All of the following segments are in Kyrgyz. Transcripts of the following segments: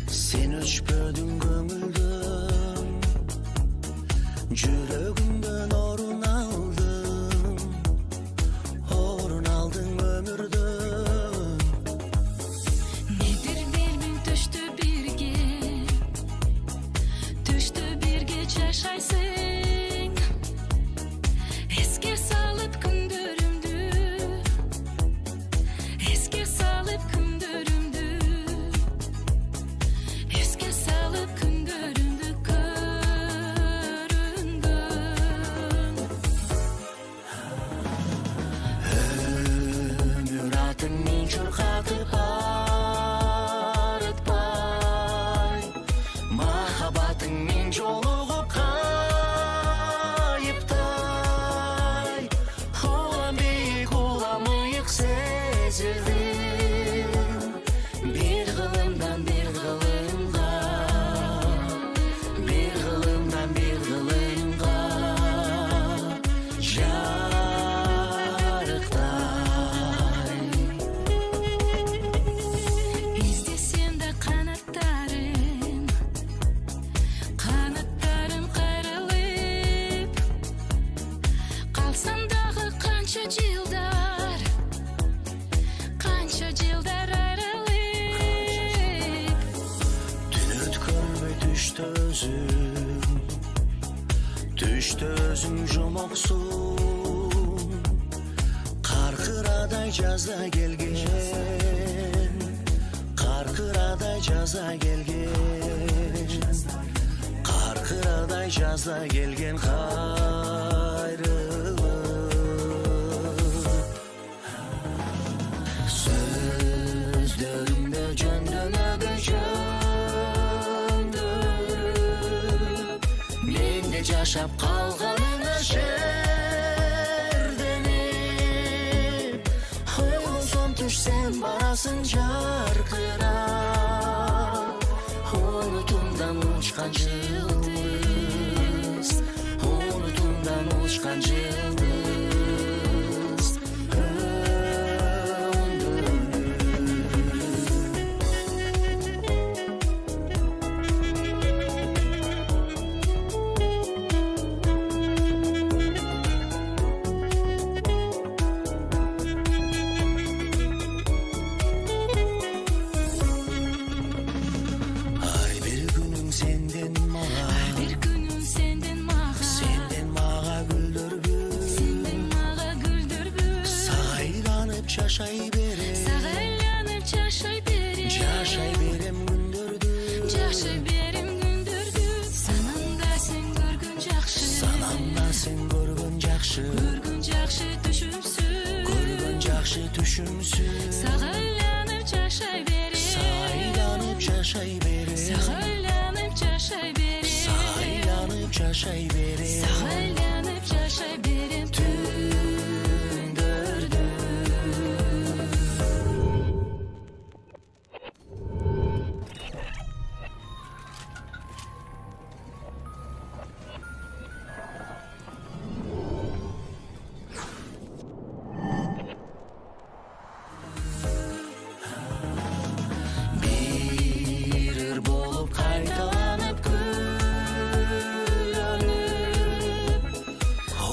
Sen öçpödün göңүлдөн, жүрөгүмдөн орун алдың өмүрдөн. Nedir bilmem düştü birge yaşaysın. Eske salıp gündürümdü, eske salıp gündürümdü, eske salıp gündürümdü körüngön. Ömür atın min çurkatıp arıtpay, mahabatın min joluğup kayıptay. Olam beyik olamıyık sezildim, bir kılımdan bir kılımga, bir kılımdan bir kılımga jarıktay. İzlesen de kanatlarım kayrılıp, kalsan dağı kança yıllar ayrılıp. Dün ötkörme düştü özüm jomoksun. Karkıraday jaza gelgen, karkıraday jaza gelgen, karkıraday jaza gelgen kayrılıp. Sözlerimde jönдөмөгө жөндөрүп, менде жашап калганыңа шерденип, ойлонсом түшсем барасың жаркырап. Унутумдан учкан жылдыз, унутумдан учкан жылдыз. Ар бир күнүң сенден мага, Bir günüm senden mağa güldürgün, сага ыйланып жашай берем, sağa aylanıp yaşay берем күндөрдү. gündürdü. Sanamda sen görgün jakşı, Санамда сен көргөн жакшы, түшүмсүн. sağa aylanıp yaşay Сага ыйланып жашай берем, sağa aylanıp yaşay сага ыйланып жашай берем. sağa aylanıp yaşay Түндөрдү. Bir ыр болуп кайталанып күлөнүп,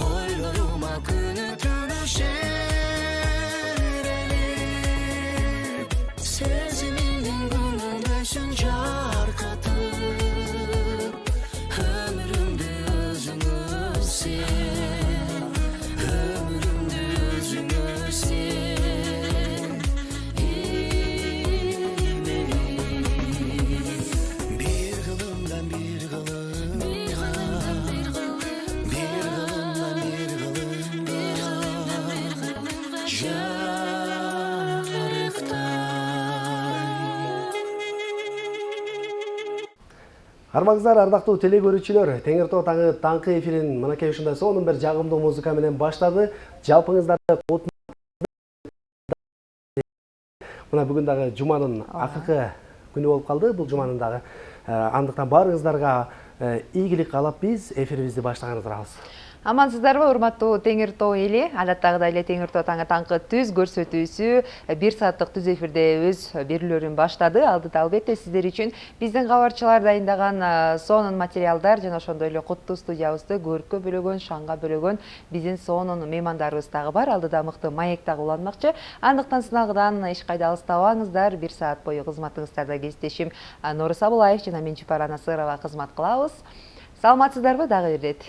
ойлорума күнү түнү шерелип, сезимиңдин күнүндөсүн жаркытып, өмүрүмдү өзүңө сен, өмүрүмдү өзүңө сен. Bir kılımdan bir kılım, bir kılımdan bir kılım, Армаңыздар, ардактуу теле көрүүчүлөр, Теңир Тоо таңы таңкы эфирин мынакей ушундай сонун бир жагымдуу музыка менен баштады. Жалпыңыздарды мына бүгүн дагы жуманын акыркы күнү болуп калды. Бул жуманын дагы андыктан баарыңыздарга ийгилик каалап биз эфирибизди баштаганы турабыз. Амансыздарбы, урматтуу Теңир Тоо эли? Адаттагыдай эле Теңир Тоо таңы таңкы түз көрсөтүүсү 1 сааттык түз эфирде өз берүүлөрүн баштады. Алдыда албетте сиздер үчүн биздин кабарчылар дайындаган сонун материалдар жана ошондой эле куттуу студиябызды көрккө бөлөгөн, шаңга бөлөгөн биздин сонун меймандарыбыз дагы бар. Алдыда мыкты маек дагы уланмакчы. Андыктан сынагыдан эч кайда алыстабаңыздар. 1 саат бою кызматыңыздарда кесиптешим Норус Абылаев жана мен Чупара Насырова кызмат кылабыз. Саламатсыздарбы дагы бир рет?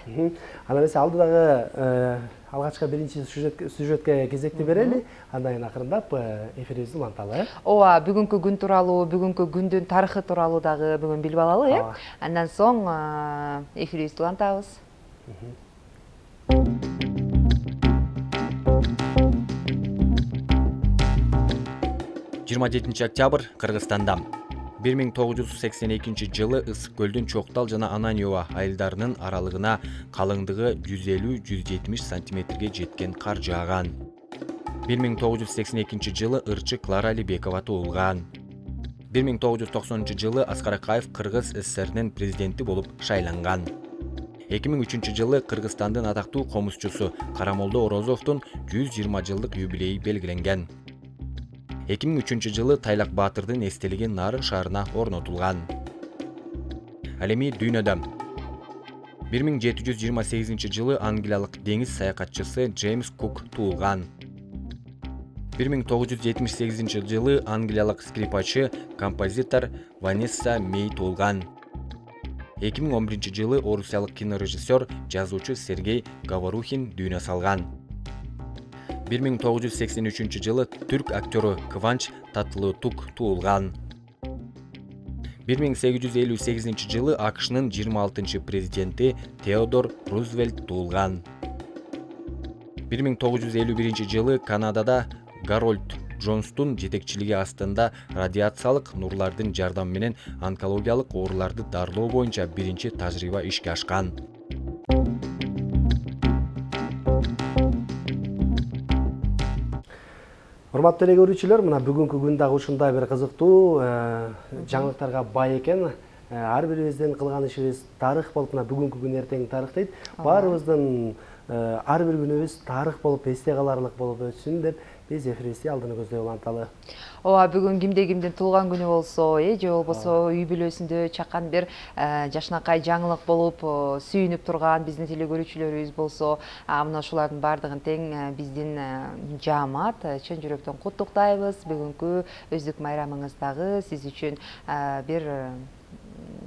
Ана эмесе алдыдагы алгачкы биринчи сюжетке кезекти берели, андан кийин акырындап эфирибизди уланталы. Ооба, бүгүнкү күн тууралуу, бүгүнкү күндүн тарыхы тууралуу дагы бүгүн билип алалы, э? Андан соң эфирибизди улантабыз. 27 октябрь Кыргызстанда 1982 жылы Ысык көлдүн Чоктал жана Ананьева айылдарынын аралыгына калыңдыгы 150-170 сантиметрге жеткен кар жааган. 1982 жылы ырчы Клара Алибекова туулган. 1990 жылы Аскар Акаев Кыргыз ССРнин президенти болуп шайланган. 2003 жылы Кыргызстандын атактуу комузчусу Карамолдо Орозовдун 120 жылдык юбилейи белгиленген. 2003 жылы Тайлак Баатырдын эстелиги Нарын шаарына орнотулган. Ал эми дүйнөдө 1728 жылы англиялык деңиз саякатчысы Джеймс Кук туулган. 1978 жылы англиялык скрипачы, композитор Ванесса Мей туулган. 2011 жылы орусиялык кинорежиссер, жазуучу Сергей Говорухин дүйнө салган. 1983 жылы түрк актёру Кванч Татлытук туулган. 1858 жылы АКШнын 26 президенти Теодор Рузвельт туулган. 1951 жылы Канадада Гарольд Джонстун жетекчилиги астында радиациялык нурлардын жардамы менен онкологиялык ооруларды дарылоо боюнча биринчи тажрыйба ишке ашкан. Урматтуу эле көрүүчүлөр, мына бүгүнкү күн дагы ушундай бир кызыктуу жаңылыктарга бай экен. Ар бирибиздин кылган ишибиз тарых болуп, мына бүгүнкү күн эртең тарых дейт. Баарыбыздын ар бир күнүбүз тарых болуп, эсте каларлык болуп өтсүн деп биз эфирибизди алдыны көздөй уланталы. Ооба, бүгүн кимдин туулган күнү болсо, же болбосо үй бүлөсүндө чакан бир жашынакай жаңылык болуп сүйүнүп турган биздин теле көрүүчүлөрүбүз болсо, мына ушулардын баардыгын тең биздин жаамат чын жүрөктөн куттуктайбыз. Бүгүнкү өздүк майрамыңыз дагы сиз үчүн бир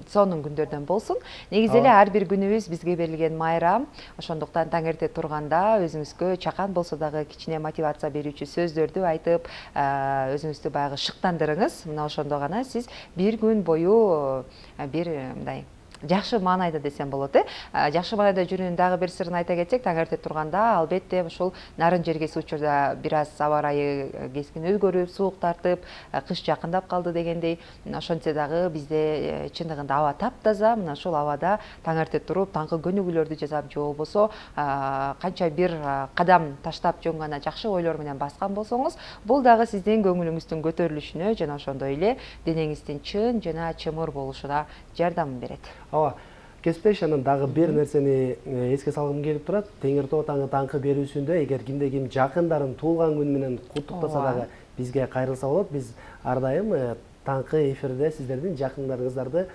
сонун күндөрдөн болсун. Негизи эле ар бир күнүбүз бизге берилген майрам. Ошондуктан таң эрте турганда өзүңүзгө чакан болсо дагы кичине мотивация берүүчү сөздөрдү айтып, өзүңүздү баягы шыктандырыңыз. Мына ошондо гана сиз бир күн бою бир мындай жакшы маанайда десем болот, жакшы маанайда жүрүүнүн дагы бир сырын айта кетсек, таң эрте турганда албетте ушул нарын жергеси учурда бир аз аба ырайы кескин өзгөрүп, суук тартып, кыш жакындап калды дегендей, ошентсе дагы бизде чындыгында аба таптаза. Мына ушул абада таң эрте туруп, таңкы көнүгүүлөрдү жасап, же болбосо канча бир кадам таштап жөн гана жакшы ойлор менен баскан болсоңуз, бул дагы сиздин көңүлүңүздүн көтөрүлүшүнө жана ошондой эле денеңиздин чын жана чымыр болушуна жардам берет. Ооба, кесиптеш, анан дагы бир нерсени эске салгым келип турат. Теңир Тоо таңы таңкы берүүсүндө эгер кимде ким жакындарын туулган күнү менен куттуктаса дагы бизге кайрылса болот. Биз ар дайым таңкы эфирде сиздердин жакындарыңыздарды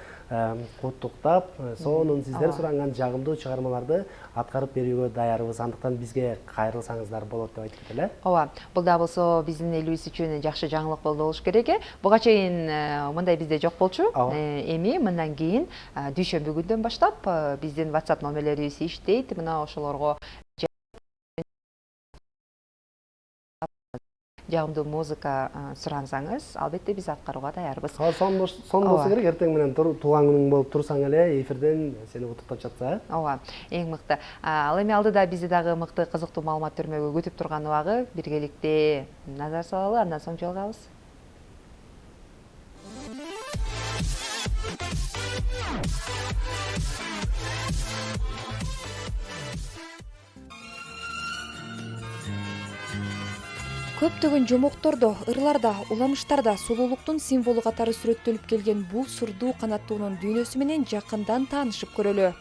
куттуктап, сонун сиздер суранган жагымдуу чыгармаларды аткарып берүүгө даярбыз. Андыктан бизге кайрылсаңыздар болот деп айтып кетели. Ооба, бул да болсо биздин элибиз үчүн жакшы жаңылык болуш керек. Буга чейин мындай бизде жок болчу. Эми мындан кийин дүйшөмбү күндөн баштап биздин WhatsApp номерлерибиз иштейт. Мына ошолорго жагымдуу музыка сурансаңыз, албетте биз аткарууга даярбыз. Сон болсо керек, эртең менен туулган күнүң болуп турсаң эле эфирден сени куттуктап жатса. Ооба, эң мыкты. Ал эми алдыда бизди дагы мыкты кызыктуу маалымат төрмөгө күтүп турган убагы. Биргеликте назар салалы, андан соң жолугабыз. Көптөгөн жомоктордо, ырларда, уламыштарда сулуулуктун символу катары сүрөттөлүп келген бул сурдуу канаттуунун дүйнөсү менен жакындан таанышып көрөлү.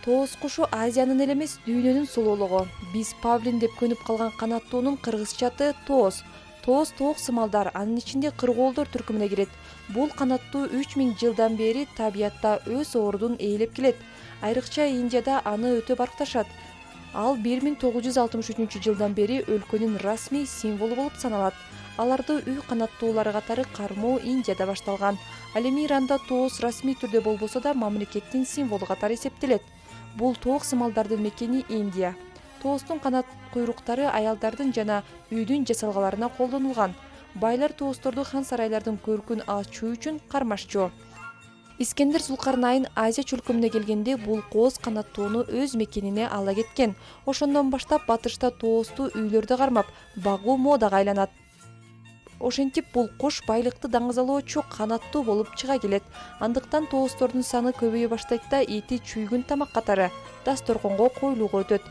Тооз кушу Азиянын эле эмес, дүйнөнүн сулуулугу. Биз павлин деп көнүп калган канаттуунун кыргызча аты тооз. Тооз тоок сымалдар, анын ичинде кыргоолдор түркүмүнө кирет. Бул канаттуу 3000 жылдан бери табиятта өз ордун ээлеп келет. Айрыкча Индияда аны өтө баркташат. Ал 1963 жылдан бери өлкөнүн расмий символу болуп саналат. Аларды үй канаттуулары катары кармоо Индияда башталган. Ал эми Иранда тооз расмий түрдө болбосо да мамлекеттин символу катары эсептелет. Бул тоок сымалдардын мекени Индия. Тооздун канат куйруктары аялдардын жана үйдүн жасалгаларына колдонулган. Байлар тоозторду хан сарайлардын көркүн ачуу үчүн кармашчу. Искендер Зулкарнайн Азия чөлкөмүнө келгенде бул кооз канаттууну өз мекенине ала кеткен. Ошондон баштап батышта тоозду үйлөрдө кармап, багуу модага айланат. Ошентип бул куш байлыкты даңгызалоочу канаттуу болуп чыга келет. Андыктан тоозтордун саны көбөйө баштайт да эти чүйгүн тамак катары дасторконго коюлууга өтөт.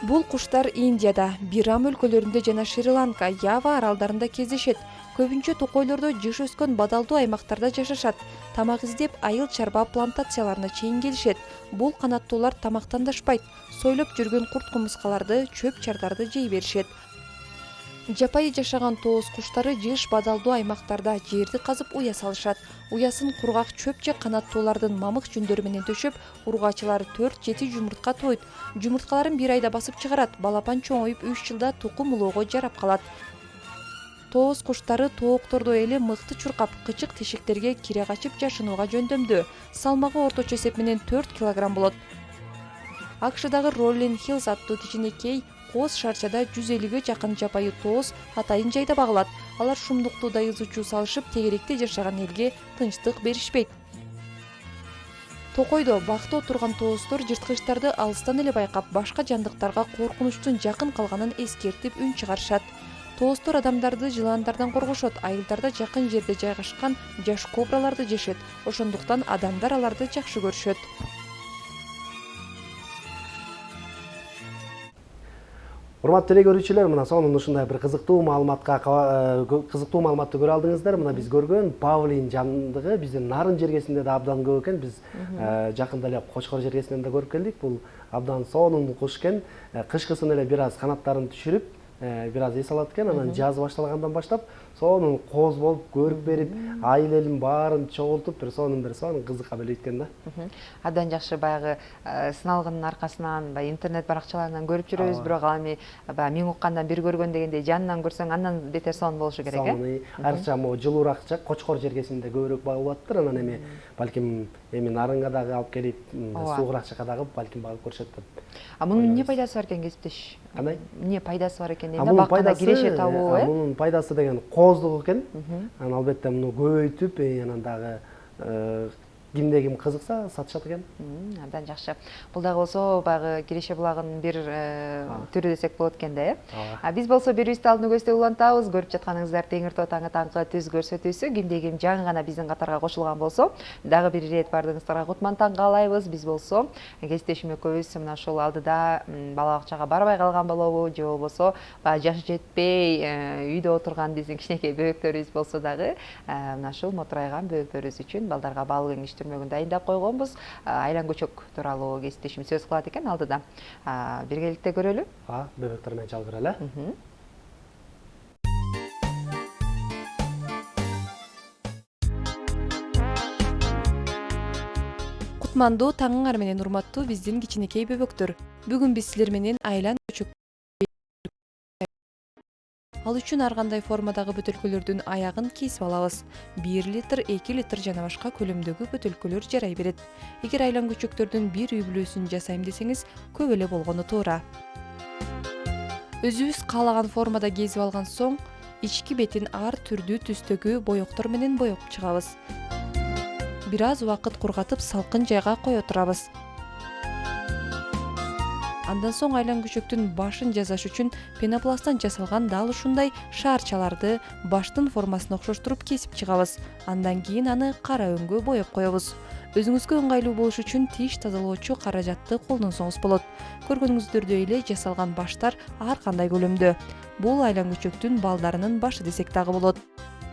Бул куштар Индияда, Бирам өлкөлөрүндө жана Шри-Ланка, Ява аралдарында кездешет. Көбүнчө токойлордо жыш өскөн бадалдуу аймактарда жашашат. Тамак издеп айыл чарба плантацияларына чейин келишет. Бул канаттуулар тамактандашпайт. Сойлоп жүргөн курт кумурскаларды, чөп чардарды жей беришет. Жапайы жашаган тооз куштары жыш бадалдуу аймактарда жерди казып уя салышат. Уясын кургак чөп же канаттуулардын мамык жүндөрү менен төшөп, ургаачылар 4-7 жумуртка тойт. Жумурткаларын 1 айда басып чыгарат. Балапан чоңоюп 3 жылда тукум улоого жарап калат. Тооз куштары тооктордо эле мыкты чуркап, кычык тешектерге кире качып жашынууга жөндөмдүү. Салмагы орточо эсеп менен 4 килограмм болот. АКШдагы Rolling Hills аттуу кичинекей кооз шарчада 150ге жакын жапайы тооз атайын жайда багылат. Алар шумдуктуу дайызуучу салышып, тегеректе жашаган элге тынчтык беришпейт. Токойдо бакта отурган тооздор жырткычтарды алыстан эле байкап, башка жандыктарга коркунучтун жакын калганын эскертип үн чыгарышат. Тооздор адамдарды жыландардан коргошот, айылдарда жакын жерде жайгашкан жаш кобраларды жешет. Ошондуктан адамдар аларды жакшы көрүшөт. Урматтуу теле көрүүчүлөр, мына сонун ушундай бир кызыктуу маалыматты көрө алдыңыздар. Мына биз көргөн павлин жандыгы биздин нарын жергесинде да абдан көп экен. Биз жакында эле Кочкор жергесинен да көрүп келдик. Бул абдан сонун куш экен. Кышкысын эле бир аз канаттарын түшүрүп, бир аз эс алат экен. Анан жаз башталгандан баштап сонун кооз болуп көрүп берип, айыл элин баарын чогултуп, бир сонун кызыкка бөлөйт экен да. Абдан жакшы, баягы сыналгындын аркасынан, интернет баракчаларынан көрүп жүрөбүз, бирок ал эми миң уккандан бир көргөн дегендей жанынан көрсөң андан бетер сонун болушу керек э. Айрыкча могу жылуураак жак Кочкор жергесинде көбүрөөк багылып атыптыр. Анан эми балким нарынга дагы алып келип, суугураак жакка дагы балким багып көрүшөт деп. Мунун эмне пайдасы бар экен, кесиптеш? Кандай? Эмне пайдасы бар экен? Бакканда киреше табуу, Мунун пайдасы деген кооздук экен. Анан албетте муну көбөйтүп, анан дагы кимде ким кызыкса сатышат экен. Абдан жакшы. Бул дагы болсо баягы киреше булагынын бир түрү десек болот экен да, э. Биз болсо берүүбүздү алдын көздөй улантабыз. Көрүп жатканыңыздар Теңир Тоо таңы таңкы түз көрсөтүүсү. Кимде ким жаңы гана биздин катарга кошулган болсо, дагы бир ирет бардыгыңыздарга кутман таң каалайбыз. Биз болсо кесиптешим экөөбүз мына ушул алдыда бала бакчага барбай калган болобу, же болбосо жашы жетпей үйдө отурган биздин кичинекей бөбөктөрүбүз болсо дагы мына ушул мотурайган бөбөктөрүбүз үчүн балдарга бал кеңеш түрмөгүн дайындап койгонбуз. Айлан көчөк тууралуу кесиптешим сөз кылат экен алдыда. Биргеликте көрөлү. Бөбөктөр менен жалгыралы. Кутмандуу таңыңар менен урматтуу биздин кичинекей бөбөктөр. Бүгүн биз силер менен айлан көчөк. Ал үчүн ар кандай формадагы бөтөлкөлөрдүн аягын кесип алабыз. 1 литр, 2 литр жана башка көлөмдөгү бөтөлкөлөр жарай берет. Эгер айлан көчөктөрдүн бир үй бүлөсүн жасайм десеңиз, көп эле болгону туура. Өзүбүз каалаган формада кезип алган соң, ички бетин ар түрдүү түстөгү боектор менен боеп чыгабыз. Бир аз убакыт кургатып, салкын жайга кое турабыз. Андан соң айлан көчөктүн башын жасаш үчүн пенопласттан жасалган дал ушундай шаарчаларды баштын формасына окшоштуруп кесип чыгабыз. Андан кийин аны кара өңгө боеп коебуз. Өзүңүзгө ыңгайлуу болуш үчүн тиш тазалоочу каражатты колдонсоңуз болот. Көргөнүңүздөрдөй эле жасалган баштар ар кандай көлөмдө. Бул айлан көчөктүн балдарынын башы десек дагы болот.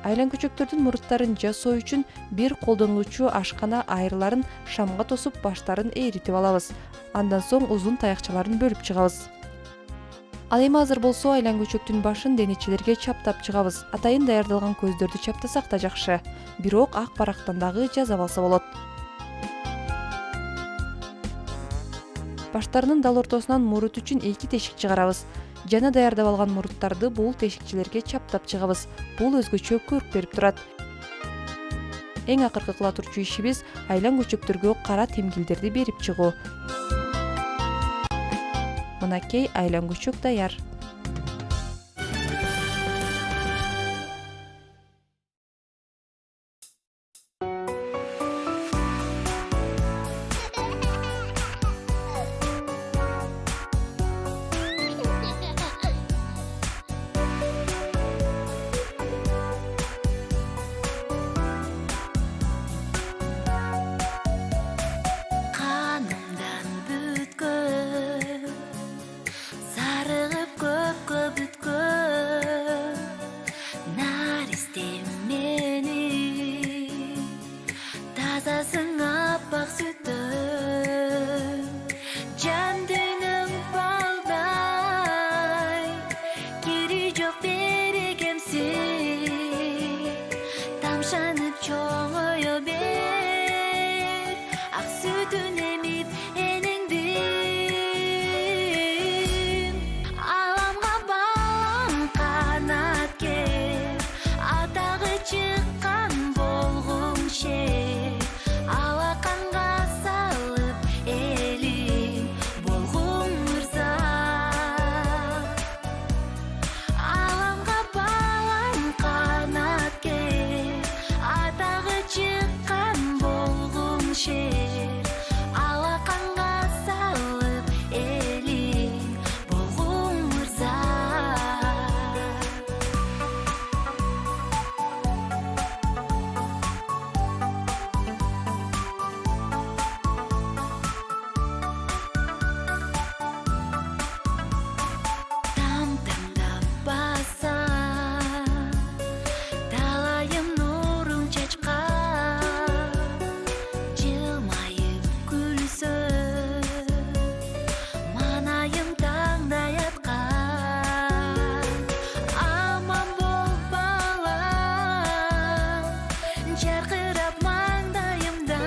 Айлан көчөктөрдүн муруттарын жасоо үчүн бир колдонулуучу ашкана айырларын шамга тосуп баштарын ээритип алабыз. Андан соң узун таякчаларын бөлүп чыгабыз. Ал эми азыр болсо айлан көчөктүн башын денечелерге чаптап чыгабыз. Атайын даярдалган көздөрдү чаптасак да жакшы. Бирок ак барактан дагы жасап алса болот. Баштарынын дал ортосунан мурут үчүн 2 тешик чыгарабыз. Жана даярдап алган муруттарды бул тешикчелерге чаптап чыгабыз. Бул өзгөчө көрк берип турат. Эң акыркы кыла турчу ишибиз айлан көчөктөргө кара темгилдерди берип чыгуу. Мынакей айлан көчөк даяр. Kanımdan bütkün, sarıgıp köpkö bütkün, nar istem meni, tazasın appak sütün, can dünüm balday, geri jok berekemsin, tamşanıp çoğuyor ber, ak sütün emip eningdim. Alamga balam kanat ker, atağı çıkkan bolğum şer, alakanга salıp elim bolğum mırza. Alamga balam kanat ker, atağı çıkkan bolğum şer, alakanга salıp elim bolğum mırza. Tam-tamdap basa, talayım nurun çaçkar, jılmayıp gülsün, manayım tаңдай atkan. Aman bol balam, жарқырап маңдайымдан,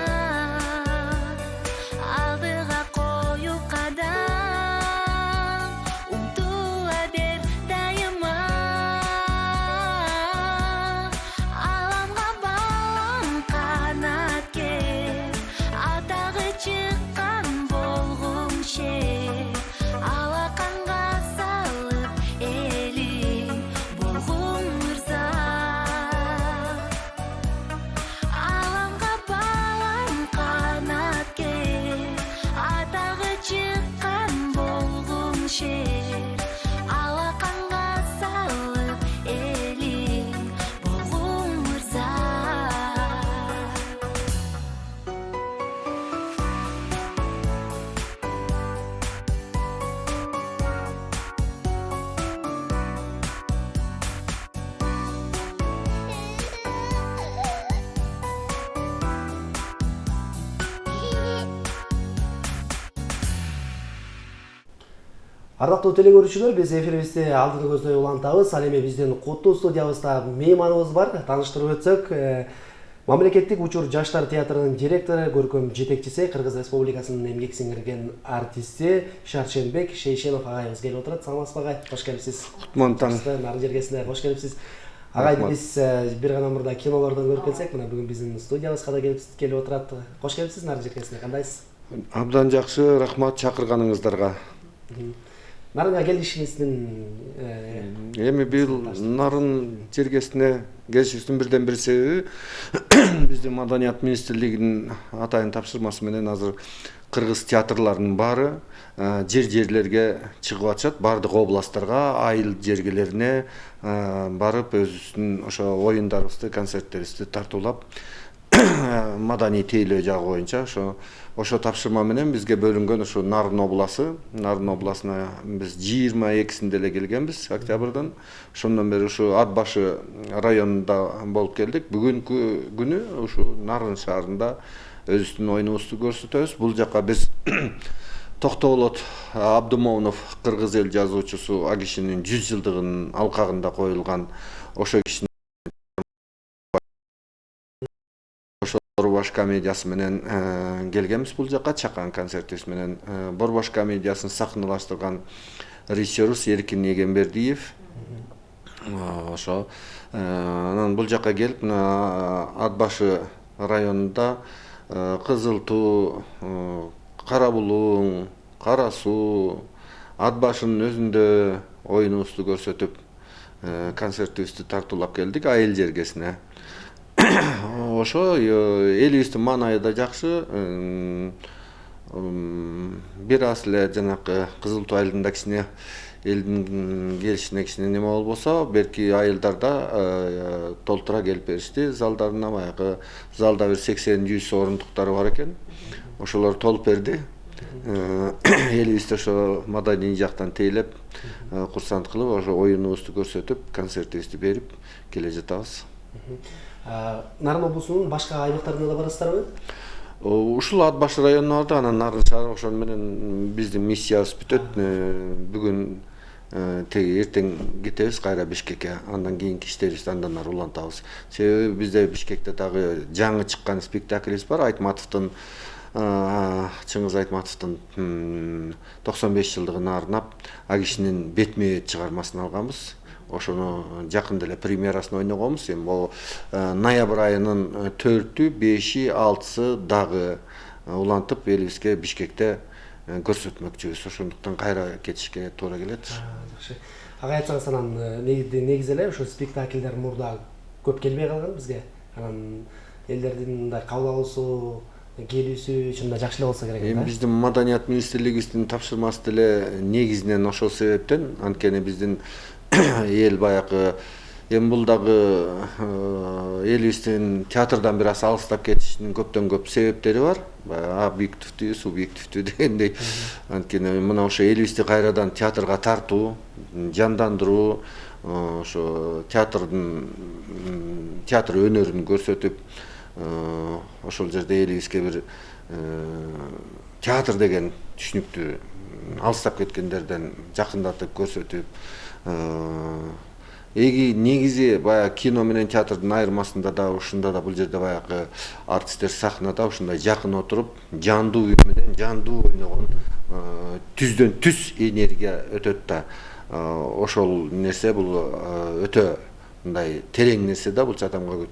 алдыға қойып қадам, ұмтыла бер дайыма. Аламға балам қанат кер, атағы шыққан болғым шер, алақанға салып елім болғым мырза. Аламға балам қанат кер, атағы шыққан болғым шер, алақанға салып елім болғым мырза. Ардактуу телекөрүүчүлөр, биз эфирибизди алдыны көздөй улантабыз. Ал эми биздин куттуу студиябызда мейманыбыз бар. Тааныштырып өтсөк, Мамлекеттик учур жаштар театрынын директору, көркөм жетекчиси, Кыргыз Республикасынын эмгек сиңирген артисти Шаршенбек Шейшенов агайыбыз келип отурат. Саламатсызбы агай? Кош келипсиз. Кутман таң. Нарын жергесине кош келипсиз. Агайды биз бир гана мурда кинолордон көрүп келсек, мына бүгүн биздин студиябызга да келип отурат. Кош келипсиз нарын жергесине. Кандайсыз? Абдан жакшы, рахмат чакырганыңыздарга. Нарынга келишиңиздин Эми быйыл нарын жергесине келишибиздин бирден бир себеби биздин Маданият министрлигинин атайын тапшырмасы менен азыр кыргыз театрларынын баары жерлерге чыгып атышат, бардык областтарга, айыл жергелерине барып өзүбүздүн ошо оюндарыбызды, концерттерибизди тартуулап маданий тейлөө жагы боюнча ошо тапшырма менен бизге бөлүнгөн ушу Нарын обласы. Нарын обласына биз 22-синде эле келгенбиз, октябрдан. Ошондон бери ушу Ат башы районунда болуп келдик. Бүгүнкү күнү ушу Нарын шаарында өзүбүздүн оюнубузду көрсөтөбүз. Бул жака биз Токтоболот Абдумовнов кыргыз эл жазуучусу а кишинин 100 жылдыгынын алкагында коюлган ошо кишинин Борбаш комедиясы менен келгенбиз бул жака, чакан концертибиз менен. Борбаш комедиясын сахналаштырган режиссерубуз Эркин Эгембердиев. Ошо анан бул жака келип, Ат башы районунда Кызыл Туу, Кара Булуң, Кара Суу, Ат башынын өзүндө оюнубузду көрсөтүп, концертибизди тартуулап келдик айыл жергесине. Ошо элибиздин маанайы да жакшы. Бир аз эле жанакы Кызыл Туу айылында кичине элдин келишине кичине неме болбосо, берки айылдарда толтура келип беришти. Залдарына баягы залда бир 80-100 орундуктары бар экен. Ошолор толуп берди. Элибизди ошо маданий жактан тейлеп, курсант кылып, ошо оюнубузду көрсөтүп, концертибизди берип келе жатабыз. Нарын облусунун башка аймактарына да барасыздарбы? Ушул Ат башы районуна бардык, анан Нарын шаары ошон менен биздин миссиябыз бүтөт. Бүгүн теги эртең кетебиз кайра Бишкекке. Андан кийинки иштерибизди андан ары улантабыз. Себеби бизде Бишкекте дагы жаңы чыккан спектаклибиз бар. Айтматовдун Чыңгыз Айтматовдун 95 жылдыгына арнап а кишинин бетме чыгармасын алганбыз. Ошону жакында эле премьерасын ойногонбуз. Эми бул ноябрь айынын 4-ü, 5-и, 6-сы дагы улантып элибизге Бишкекте көрсөтмөкчүбүз. Ошондуктан кайра кетишке туура келет. Жакшы. Ага айтсаңыз, анан негизи эле ошо спектакльдер мурда көп келбей калган бизге. Анан элдердин мындай кабыл алуусу, келүүсү чынында жакшы эле болсо керек. Эми биздин маданият министрлигибиздин тапшырмасы деле негизинен ошол себептен, анткени биздин эл баягы эми бул дагы элибиздин театрдан бир аз алыстап кетишинин көптөн көп себептери бар. Объективдүү, субъективдүү дегендей. Анткени мына ошо элибизди кайрадан театрга тартуу, жандандыруу, ошо театр өнөрүн көрсөтүп, ошол жерде элибизге бир театр деген түшүнүктүү алыстап кеткендерден жакындатып көрсөтүп, негизи баягы кино менен театрдын айырмасында да ушунда да бул жерде баягы артисттер сахнада ушундай жакын отуруп, жандуу үй менен жандуу ойногон, түздөн түз энергия өтөт да. Ошол нерсе бул өтө мындай терең нерсе да, бул адамга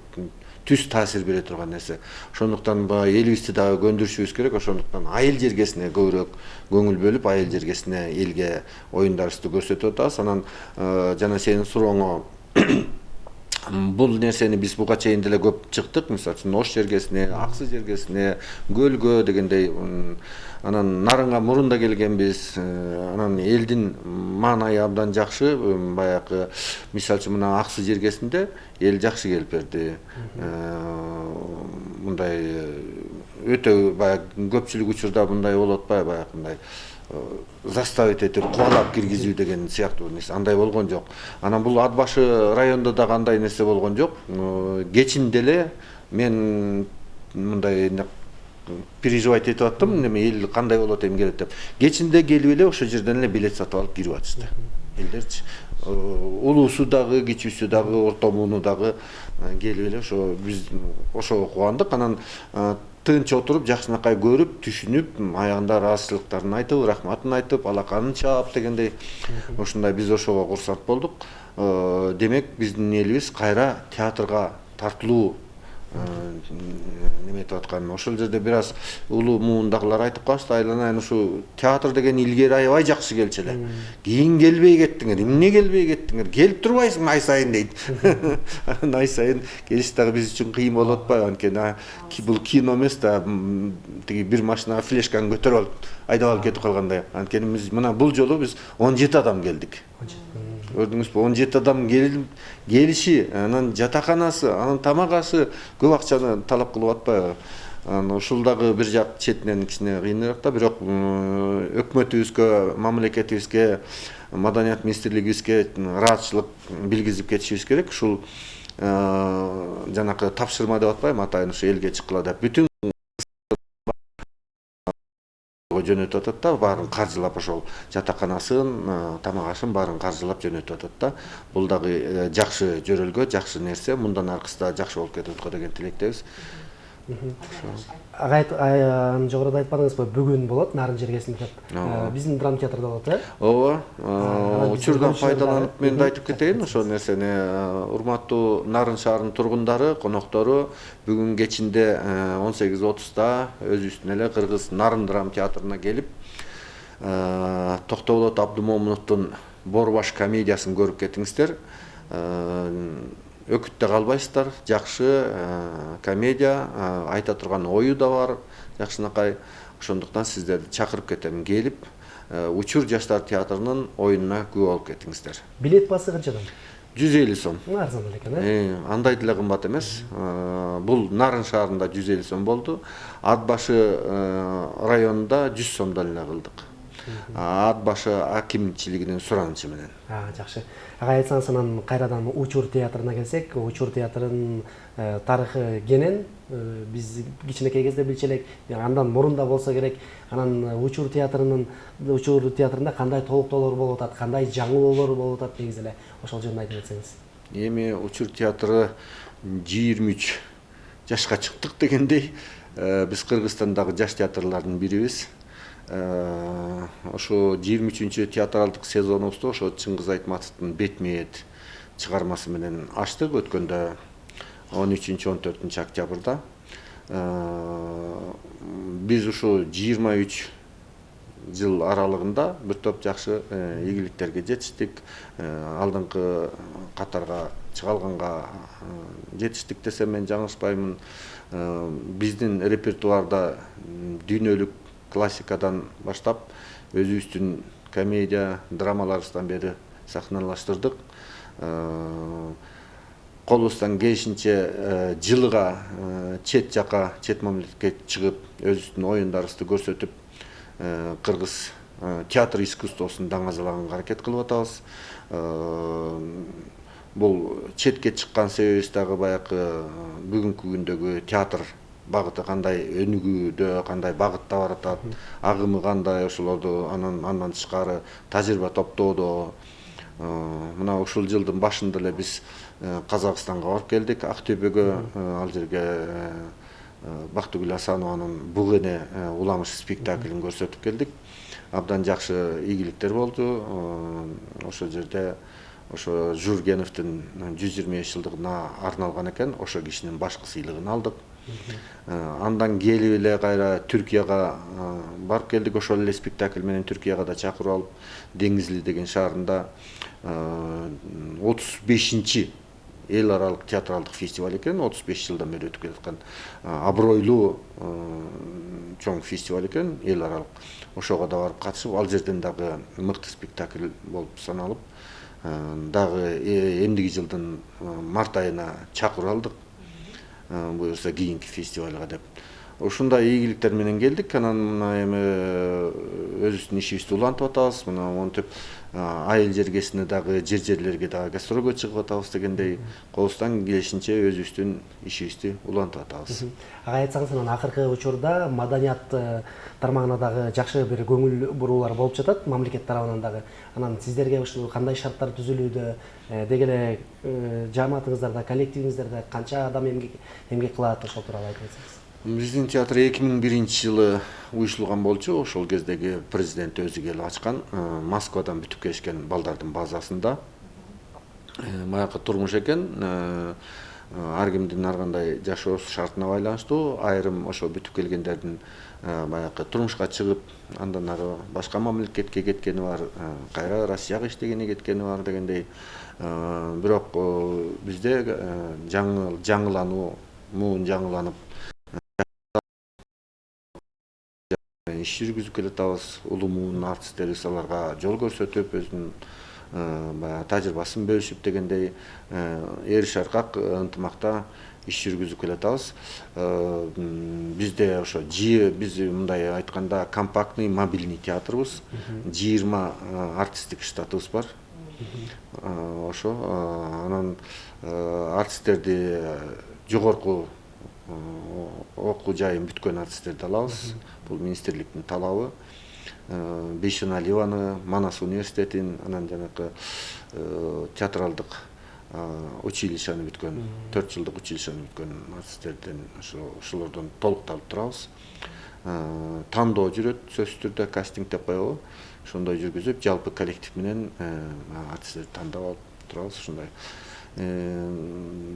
түз таасир бере турган нерсе. Ошондуктан элибизди дагы көндүрүшүбүз керек. Ошондуктан айыл жергесине көбүрөөк көңүл бөлүп, айыл жергесине элге оюндарыбызды көрсөтүп атабыз. Анан жана сенин сурооңо бул нерсени биз буга чейин деле көп чыктык. Мисалы үчүн Ош жергесине, Аксы жергесине, Көлгө дегендей. Анан Нарынга мурун да келгенбиз. Анан элдин маанайы абдан жакшы. Баягы мисалы үчүн мына Аксы жергесинде эл жакшы келип берди. Мындай өтө баягы көпчүлүк учурда мындай болуп атпайбы, баягы мындай заставить этип кубалап киргизүү деген сыяктуу нерсе андай болгон жок. Анан бул Ат башы районунда да андай нерсе болгон жок. Кечинде эле мен мындай переживать этип аттым, эл кандай болот эми келет деп. Кечинде келип эле ошол жерден эле билет сатып алып кирип атышты. Элдерчи улуусу дагы, кичүүсү дагы, орто мууну дагы келип эле ошо биз ошого кубандык. Анан тынч отуруп, жакшынакай көрүп, түшүнүп, аягында ыраазычылыктарын айтып, рахматын айтып, алаканын чаап дегендей. Ошондой биз ошого курсант болдук. Демек биздин элибиз кайра театрга тартылуу неметип аткан. Ошол жерде бир аз улуу муундагылар айтып калышты, айланайын ушу театр деген илгери аябай жакшы келчү эле. Кийин келбей кеттиңер, эмне келбей кеттиңер? Келип турбайсың ай сайын дейт. Ай сайын келиш дагы биз үчүн кыйын болуп атпайбы? Анткени бул кино эмес да, тиги бир машина флешканы көтөрүп алып айдап алып кетип калгандай. Анткени биз мына бул жолу биз 17 адам келдик. Көрдүңүзбү? 17 адам келиши, анан жатаканасы, анан тамак ашы көп акчаны талап кылып атпайбы? Ушул дагы бир жак четинен кичине кыйыныраак да, бирок өкмөтүбүзгө, мамлекетибизге, маданият министрлигибизге ыраазычылык билгизип кетишибиз керек. Ушул жанакы тапшырма деп атпайбы, атайын ушу элге чыккыла деп бүтүн жөнөтүп атат да, баарын каржылап, ошол жатаканасын, тамак ашын баарын каржылап жөнөтүп атат да. Бул дагы жакшы жөрөлгө, жакшы нерсе. Мындан аркысы да жакшы болуп кетет деген тилектебиз. Ага, жогоруда айтпадыңызбы, бүгүн болот Нарын жергесинде деп. Биздин драма театрда болот, э? Ооба. Учурдан пайдаланып мен да айтып кетейин ошол нерсени. Урматтуу Нарын шаарынын тургундары, коноктору, бүгүн кечинде 18:30 өзүбүздүн эле Кыргыз Нарын драма театрына келип, Токтоболот Абдымомуновдун Борбаш комедиясын көрүп кетиңиздер. Өкүттө калбайсыздар, жакшы комедия, айта турган ою да бар, жакшынакай. Ошондуктан сиздерди чакырып кетем, келип, Учур жаштар театрынын оюнуна күбө болуп кетиңиздер. Билет баасы канчадан? 150 сом. Арзан эле экен, э? Андай деле кымбат эмес. Бул Нарын шаарында 150 сом болду. Ат башы районунда 100 сомдон эле кылдык. Ат башы акимчилигинин суранычы менен. Жакшы. Ага, айтсаңыз, анан кайрадан Учур театрына келсек, Учур театрынын тарыхы кенен, биз кичинекей кезде билчү элек, андан мурун да болсо керек. Анан Учур театрында кандай толуктоолор болуп атат, кандай жаңылоолор болуп атат негизи эле ошол жөнүндө айтып кетсеңиз. Эми Учур театры 23 жашка чыктык дегендей, биз Кыргызстандагы жаш театрлардын бирибиз. Ошо 23-чү театралдык сезонубузду ошо Чыңгыз Айтматовдун Бетмет чыгармасы менен ачтык өткөндө 13-14 октябрда. Биз ушу 23 жыл аралыгында бир топ жакшы ийгиликтерге жетиштик. Алдыңкы катарга чыга алганга жетиштик десем мен жаңылышпаймын. Биздин репертуарда дүйнөлүк классикадан баштап өзүбүздүн комедия, драмаларыбыздан бери сахналаштырдык. Колубуздан келишинче жылыга чет жака, чет мамлекетке чыгып, өзүбүздүн оюндарыбызды көрсөтүп, кыргыз театр искусствосун даңазалаганга аракет кылып атабыз. Бул четке чыккан себебибиз дагы баягы бүгүнкү күндөгү театр багыты кандай өнүгүүдө, кандай багытта баратат, агымы кандай, ошолорду андан тышкары тажрыйба топтоодо. Мына ушул жылдын башында эле биз Казакстанга барып келдик, Актөбөгө, ал жерге Бактыгүл Асанованын Бугене уламыш спектаклин көрсөтүп келдик. Абдан жакшы ийгиликтер болду. Ошол жерде ошо Жургеновдун 125 жылдыгына арналган экен, ошо кишинин башкы сыйлыгын алдык. Андан келип эле кайра Түркияга барып келдик, ошол эле спектакль менен Түркияга да чакырып алып, Деңизли деген шаарында 35-чи эл аралык театралдык фестиваль экен, 35 жылдан бери өтүп келаткан абройлуу чоң фестиваль экен, эл аралык. Ошого да барып катышып, ал жерден дагы мыкты спектакль болуп саналып, дагы эмдиги жылдын март айына чакырып алдык. Буюрса кийинки фестивалга деп. Ушундай ийгиликтер менен келдик. Анан мына эми өзүбүздүн ишибизди улантып атабыз. Мына монтип айыл жергесине дагы жерлерге дагы гастролго чыгып атабыз дегендей, колубуздан келишинче өзүбүздүн ишибизди улантып атабыз. Ага, айтсаңыз, анан акыркы учурда маданият тармагына дагы жакшы бир көңүл буруулар болуп жатат, мамлекет тарабынан дагы. Анан сиздерге ушул кандай шарттар түзүлүүдө, деги эле жамаатыңыздарда, коллективиңиздерде канча адам эмгек кылат, ошол тууралуу айтып кетсеңиз. Биздин театр 2001-жылы уюштурулган болчу. Ошол кездеги президент өзү келип ачкан, Москвадан бүтүп келишкен балдардын базасында. Баягы турмуш экен. Ар кимдин ар кандай жашоо шартына байланыштуу, айрым ошо бүтүп келгендердин баягы турмушка чыгып, андан ары башка мамлекетке кеткени бар, кайра Россияга иштегени кеткени бар дегендей. Бирок бизде жаңылануу, муун жаңыланып иш жүргүзүп келатабыз. Улуу муун артисттерибиз аларга жол көрсөтүп, өзүнүн баягы тажрыйбасын бөлүшүп дегендей эри шаркак ынтымакта иш жүргүзүп келатабыз. Бизде ошо биз мындай айтканда компактный мобильный театрбыз. 20 артисттик штатыбыз бар. Ошо анан артисттерди жогорку окуу жайын бүткөн артисттерди алабыз. Бул министрликтин талабы. Бейшеналиеваны, Манас университетин, анан жанакы театралдык училищаны бүткөн, 4 жылдык училищаны бүткөн артисттерден ошолордон толукталып турабыз. Тандоо жүрөт, сөзсүз түрдө кастинг деп коебу. Ошондой жүргүзүп, жалпы коллектив менен артисттерди тандап алып турабыз. Ушундай.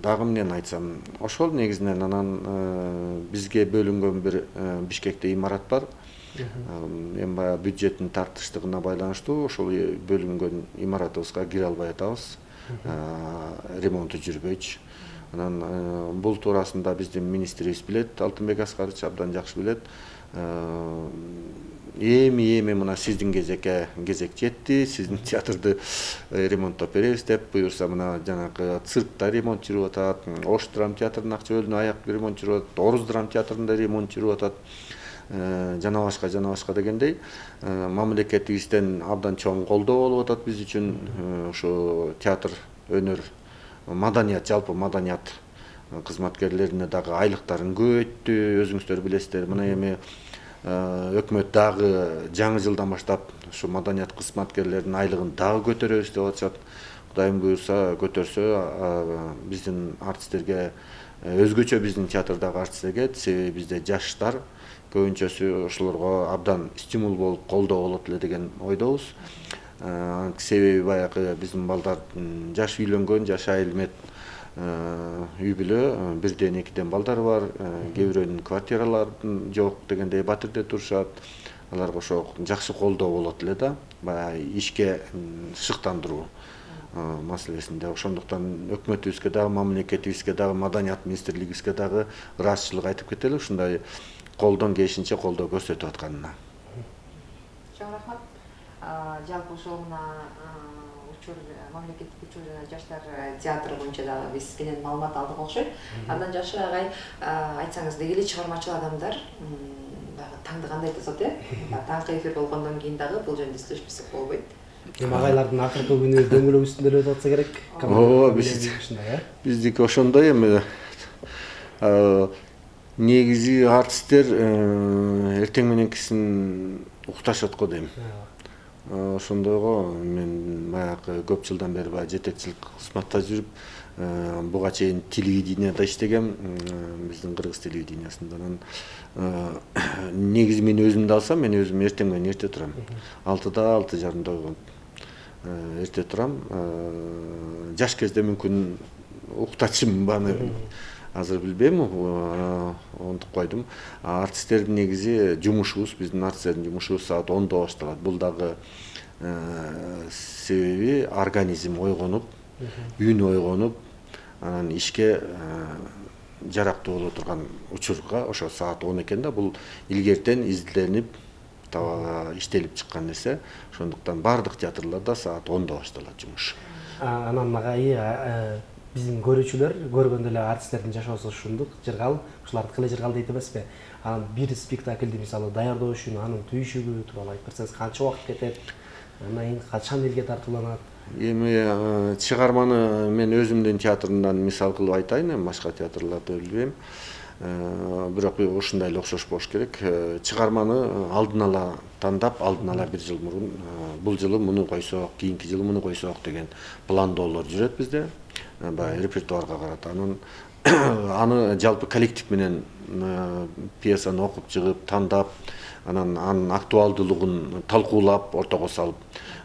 Дагы эмнени айтсам, ошол негизинен анан бизге бөлүнгөн бир Бишкекте имарат бар. Эми баягы бюджеттин тартыштыгына байланыштуу ошол бөлүнгөн имаратыбызга кире албай атабыз. Ремонту жүрбөйчү. Анан бул туурасында биздин министрибиз билет, Алтынбек Аскарович абдан жакшы билет. Эми мына сиздин кезек жетти, сиздин театрды ремонттоп беребиз деп буюрса, мына жанагы циркта ремонт жүрүп атат, Ош драм театрынын Акчөбөлүнүн аяк ремонт жүрүп атат, Орус драм театрында ремонт жүрүп атат. Жана башка дегендей мамлекетибизден абдан чоң колдоо болуп атат биз үчүн. Ошо театр, өнөр, маданият, жалпы маданият кызматкерлерине дагы айлыктарын көбөйттү, өзүңүздөр билесиздер. Мына эми өкмөт дагы жаңы жылдан баштап ушу маданият кызматкерлеринин айлыгын дагы көтөрөбүз деп атышат. Кудайым буюрса көтөрсө биздин артисттерге, өзгөчө биздин театрдагы артисттерге, себеби бизде жаштар көбүнчөсү ошолорго абдан стимул болуп, колдоо болот эле деген ойдобуз. Себеби баягы биздин балдар жаш үйлөнгөн, жаш айыл мет үй бүлө, бирден экиден балдары бар, кээ бирөөнүн квартиралары жок дегендей батирде турушат. Аларга ошо жакшы колдоо болот эле да, баягы ишке шыктандыруу маселесинде. Ошондуктан өкмөтүбүзгө дагы, мамлекетибизге дагы, маданият министрлигибизге дагы ыраазычылык айтып кетели, ушундай колдон келишинче колдоо көрсөтүп атканына. Чоң рахмат. Жалпы ошол мына учур, мамлекеттик учур жана жаштар театры боюнча дагы биз кенен маалымат алдык окшойт. Андан жашы агай айтсаңыз, деги эле чыгармачыл адамдар дагы таңды кандай тосот, таңкы эфир болгондон кийин дагы бул жөнүндө сүйлөшпөсөк болбойт. Эми агайлардын акыркы күнү дөңгөлөк үстүндө өтүп атса керек. Биздики ошондой эми негизи артисттер эртең мененкисин укташат го дейм. Ошондойго мен баягы көп жылдан бери баягы жетекчилик кызматта жүрүп, буга чейин телевиденияда иштегем, биздин кыргыз телевидениясында. Негизи мен өзүмдү алсам, мен өзүм эртең менен эрте турам. 6-да, 6:30 койгон. Эрте турам. Жаш кезде мүмкүн уктатчымбы, азыр билбейм, онтуп койдум. Артисттердин негизи жумушубуз, биздин артисттердин жумушу саат 10-до башталат. Бул дагы себеби организм ойгонуп, үн ойгонуп, анан ишке жарактуу боло турган учурга ошо саат 10 экен да, бул илгертен изилденип, иштелип чыккан нерсе. Ошондуктан бардык театрларда саат 10-до башталат жумуш. Анан биздин көрүүчүлөр көргөндө эле артисттердин жашоосу ушундук, жыргал, ушулардыкы эле жыргал дейт эмеспи? Анан бир спектакльди мисалы даярдоо үчүн анын түйшүгү тууралуу айтып берсеңиз, канча убакыт кетет? Андан кийин качан элге тартууланат? Эми чыгарманы мен өзүмдүн театрымдан мисал кылып айтайын, эми башка театрларды билбейм. Бирок ушундай эле окшош болуш керек. Чыгарманы алдын ала тандап, алдын ала бир жыл мурун бул жылы муну койсок, кийинки жылы муну койсок деген пландоолор жүрөт бизде. Баягы репертуарга карата. Аны жалпы коллектив менен пьесаны окуп чыгып, тандап, анын актуалдуулугун талкуулап, ортого салып,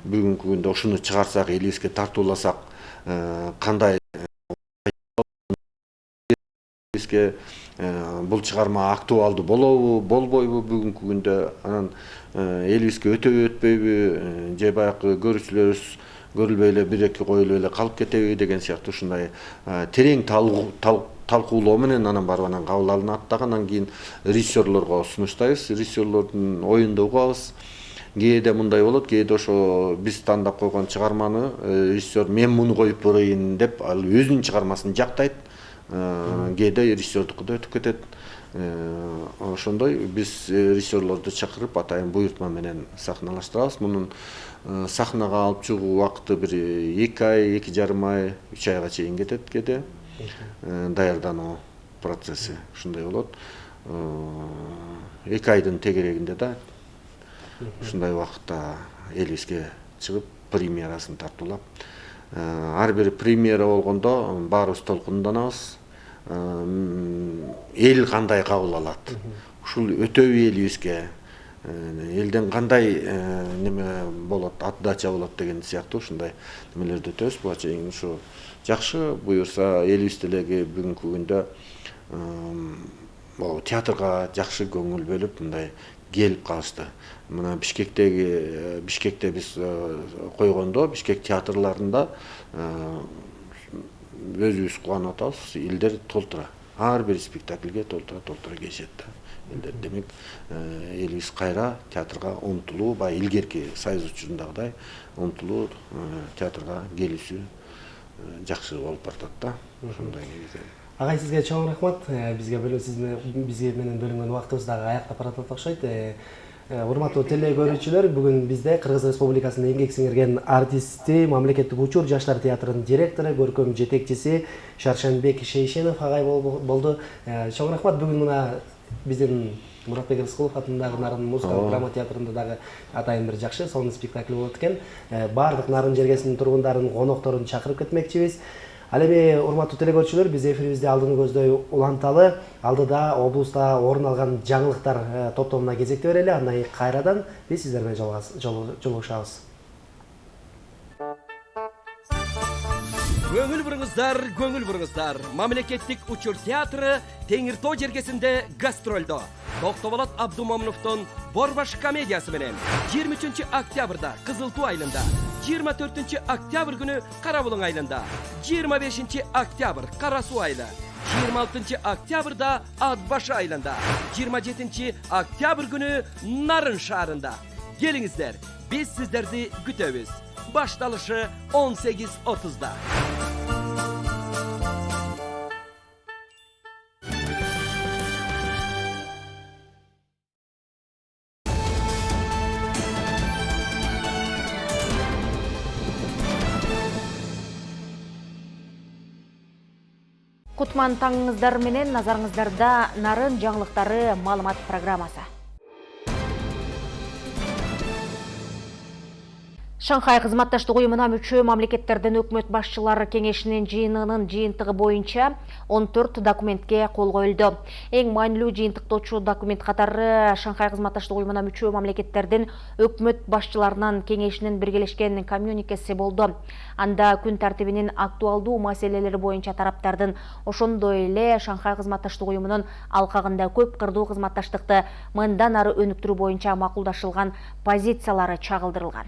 бүгүнкү күндө ушуну чыгарсак, элибизге тартууласак, кандай элибизге бул чыгарма актуалдуу болобу, болбойбу бүгүнкү күндө, анан элибизге өтөбү, өтпөйбү, же баягы көрүүчүлөрүбүз көрүлбөй эле бир-эки коюлуп эле калып кетеби деген сыяктуу ушундай терең талкуулоо менен анан барып анан кабыл алынат дагы. Анан кийин режиссерлорго сунуштайбыз, режиссерлордун оюн да угабыз. кээде мындай болот, кээде ошо биз тандап койгон чыгарманы режиссер мен муну коюп берейин деп ал өзүнүн чыгармасын жактайт, кээде режиссердикиде өтүп кетет. Ошондой биз режиссерлорду чакырып атайын буйртма менен сахналаштырабыз. Мунун сахнага алып чыгуу убакыты бир 2 ай, 2,5 ай, 3 айга чейин кетет кээде. Даярдануу процесси ушундай болот. 2 айдын тегерегинде да ушундай убакытта элибизге чыгып премьерасын тартуулап, ар бир премьера болгондо баарыбыз толкунданабыз. Эл кандай кабыл алат? Ушул өтөбү элибизге? Элден кандай неме болот, отдача болот деген сыяктуу ушундай немелерди өтөбүз. Буга чейин ушу жакшы буюрса элибиз делеги бүгүнкү күндө театрга жакшы көңүл бөлүп мындай келип калышты. Мына Бишкекте биз койгондо, Бишкек театрларында өзүбүз кубанып атабыз. Элдер толтура. Ар бир спектакльге толтура келишет да. Элдер демек элибиз кайра театрга умтулуу, баягы илгерки союз учурундагыдай умтулуу театрга келүүсү жакшы болуп бартат да. Ошондой негизи. Агай, сизге чоң рахмат. Бизге менен бөлүнгөн убактыбыз дагы аяктап баратат окшойт. Урматтуу теле көрүүчүлөр, бүгүн бизде Кыргыз Республикасынын эмгек сиңирген артисти, мамлекеттик учур жаштар театрынын директору, көркөм жетекчиси Шаршенбек Шейшенов агай болду. Чоң рахмат. Бүгүн мына биздин Муратбек Рыскулов атындагы Нарын музыкалык драма театрында дагы атайын бир жакшы сонун спектакль болот экен. Бардык Нарын жергесинин тургундарын, конокторун чакырып кетмекчибиз. Ал эми урматтуу теле көрүүчүлөр, биз эфирибизди алдыны көздөй уланталы. Алдыда облуста орун алган жаңылыктар топтомуна кезекти берели. Андан кийин кайрадан биз сиздер менен жолугушабыз. Көңүл буруңуздар. Мамлекеттик учур театры Теңир Тоо жергесинде гастролдо. Токтоболот Абдумомуновдун Борбаш комедиясы менен 23 октябрда Кызыл Туу айылында, 24 октябрь күнү Карабулуң айылында, 25 октябрь Кара Суу айылы, 26 октябрда Ат Башы айылында, 27 октябрь күнү Нарын шаарында. Келиңиздер, биз сиздерди күтөбүз. Башталышы 18:30-да. Кутман таңыңыздар менен назарыңыздарда Нарын жаңылыктары маалымат программасы. Шанхай кызматташтык уюмуна мүчө мамлекеттердин өкмөт башчылары кеңешинин жыйынынын жыйынтыгы боюнча 14 документке кол коюлду. Эң маанилүү жыйынтыктоочу документ катары Шанхай кызматташтык уюмуна мүчө мамлекеттердин өкмөт башчыларынын кеңешинин биргелешкен коммюникеси болду. Анда күн тартибинин актуалдуу маселелери боюнча тараптардын, ошондой эле Шанхай кызматташтык уюмунун алкагында көп кырдуу кызматташтыкты мындан ары өнүктүрүү боюнча макулдашылган позициялары чагылдырылган.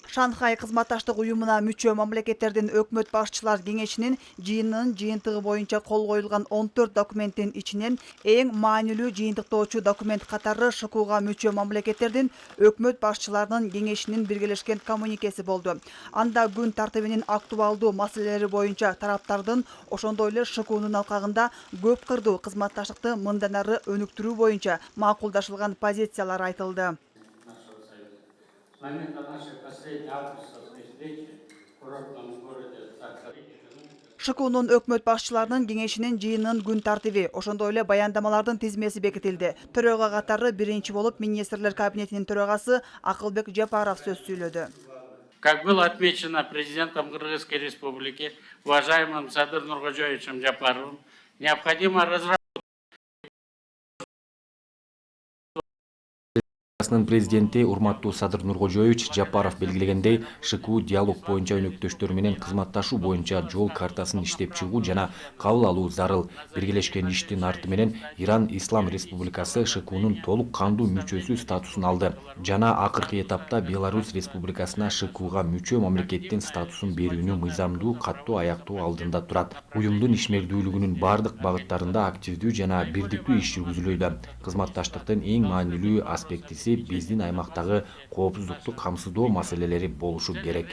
Шанхай кызматташтык уюмуна мүчө мамлекеттердин өкмөт башчылар кеңешинин жыйынынын жыйынтыгы боюнча кол коюлган 14 документтин ичинен эң маанилүү жыйынтыктоочу документ катары ШКУга мүчө мамлекеттердин өкмөт башчыларынын кеңешинин биргелешкен коммуникеси болду. Анда күн тартибинин актуалдуу маселелери боюнча тараптардын, ошондой эле ШКУнун алкагында көп кырдуу кызматташтыкты мындан ары өнүктүрүү боюнча макулдашылган позициялар айтылды. С момента нашей последней августовской встречи в курортном городе Саксарики ШКУнун өкмөт башчыларынын кеңешинин жыйынынын күн тартиби, ошондой эле баяндамалардын тизмеси бекитилди. Төрага катары биринчи болуп министрлер кабинетинин төрагасы Акылбек Жапаров сөз сүйлөдү. Как было отмечено президентом Кыргызской республики, уважаемым Садыр Нуркожоевичем Жапаровым, необходимо разработать Республикасынын президенти урматтуу Садыр Нуркожоевич Жапаров белгилегендей, ШКУ диалог боюнча өнөктөштөр менен кызматташуу боюнча жол картасын иштеп чыгуу жана кабыл алуу зарыл. Биргелешкен иштин арты менен Иран Ислам Республикасы ШКУнун толук кандуу мүчөсү статусун алды жана акыркы этапта Беларусь Республикасына ШКУга мүчө мамлекеттин статусун берүүнү мыйзамдуу каттуу аяктоо алдында турат. Уюмдун ишмердүүлүгүнүн бардык багыттарында активдүү жана бирдиктүү иш жүргүзүлүүдө. Кызматташтыктын эң маанилүү аспектиси биздин аймактагы коопсуздукту камсыздоо маселелери болушу керек.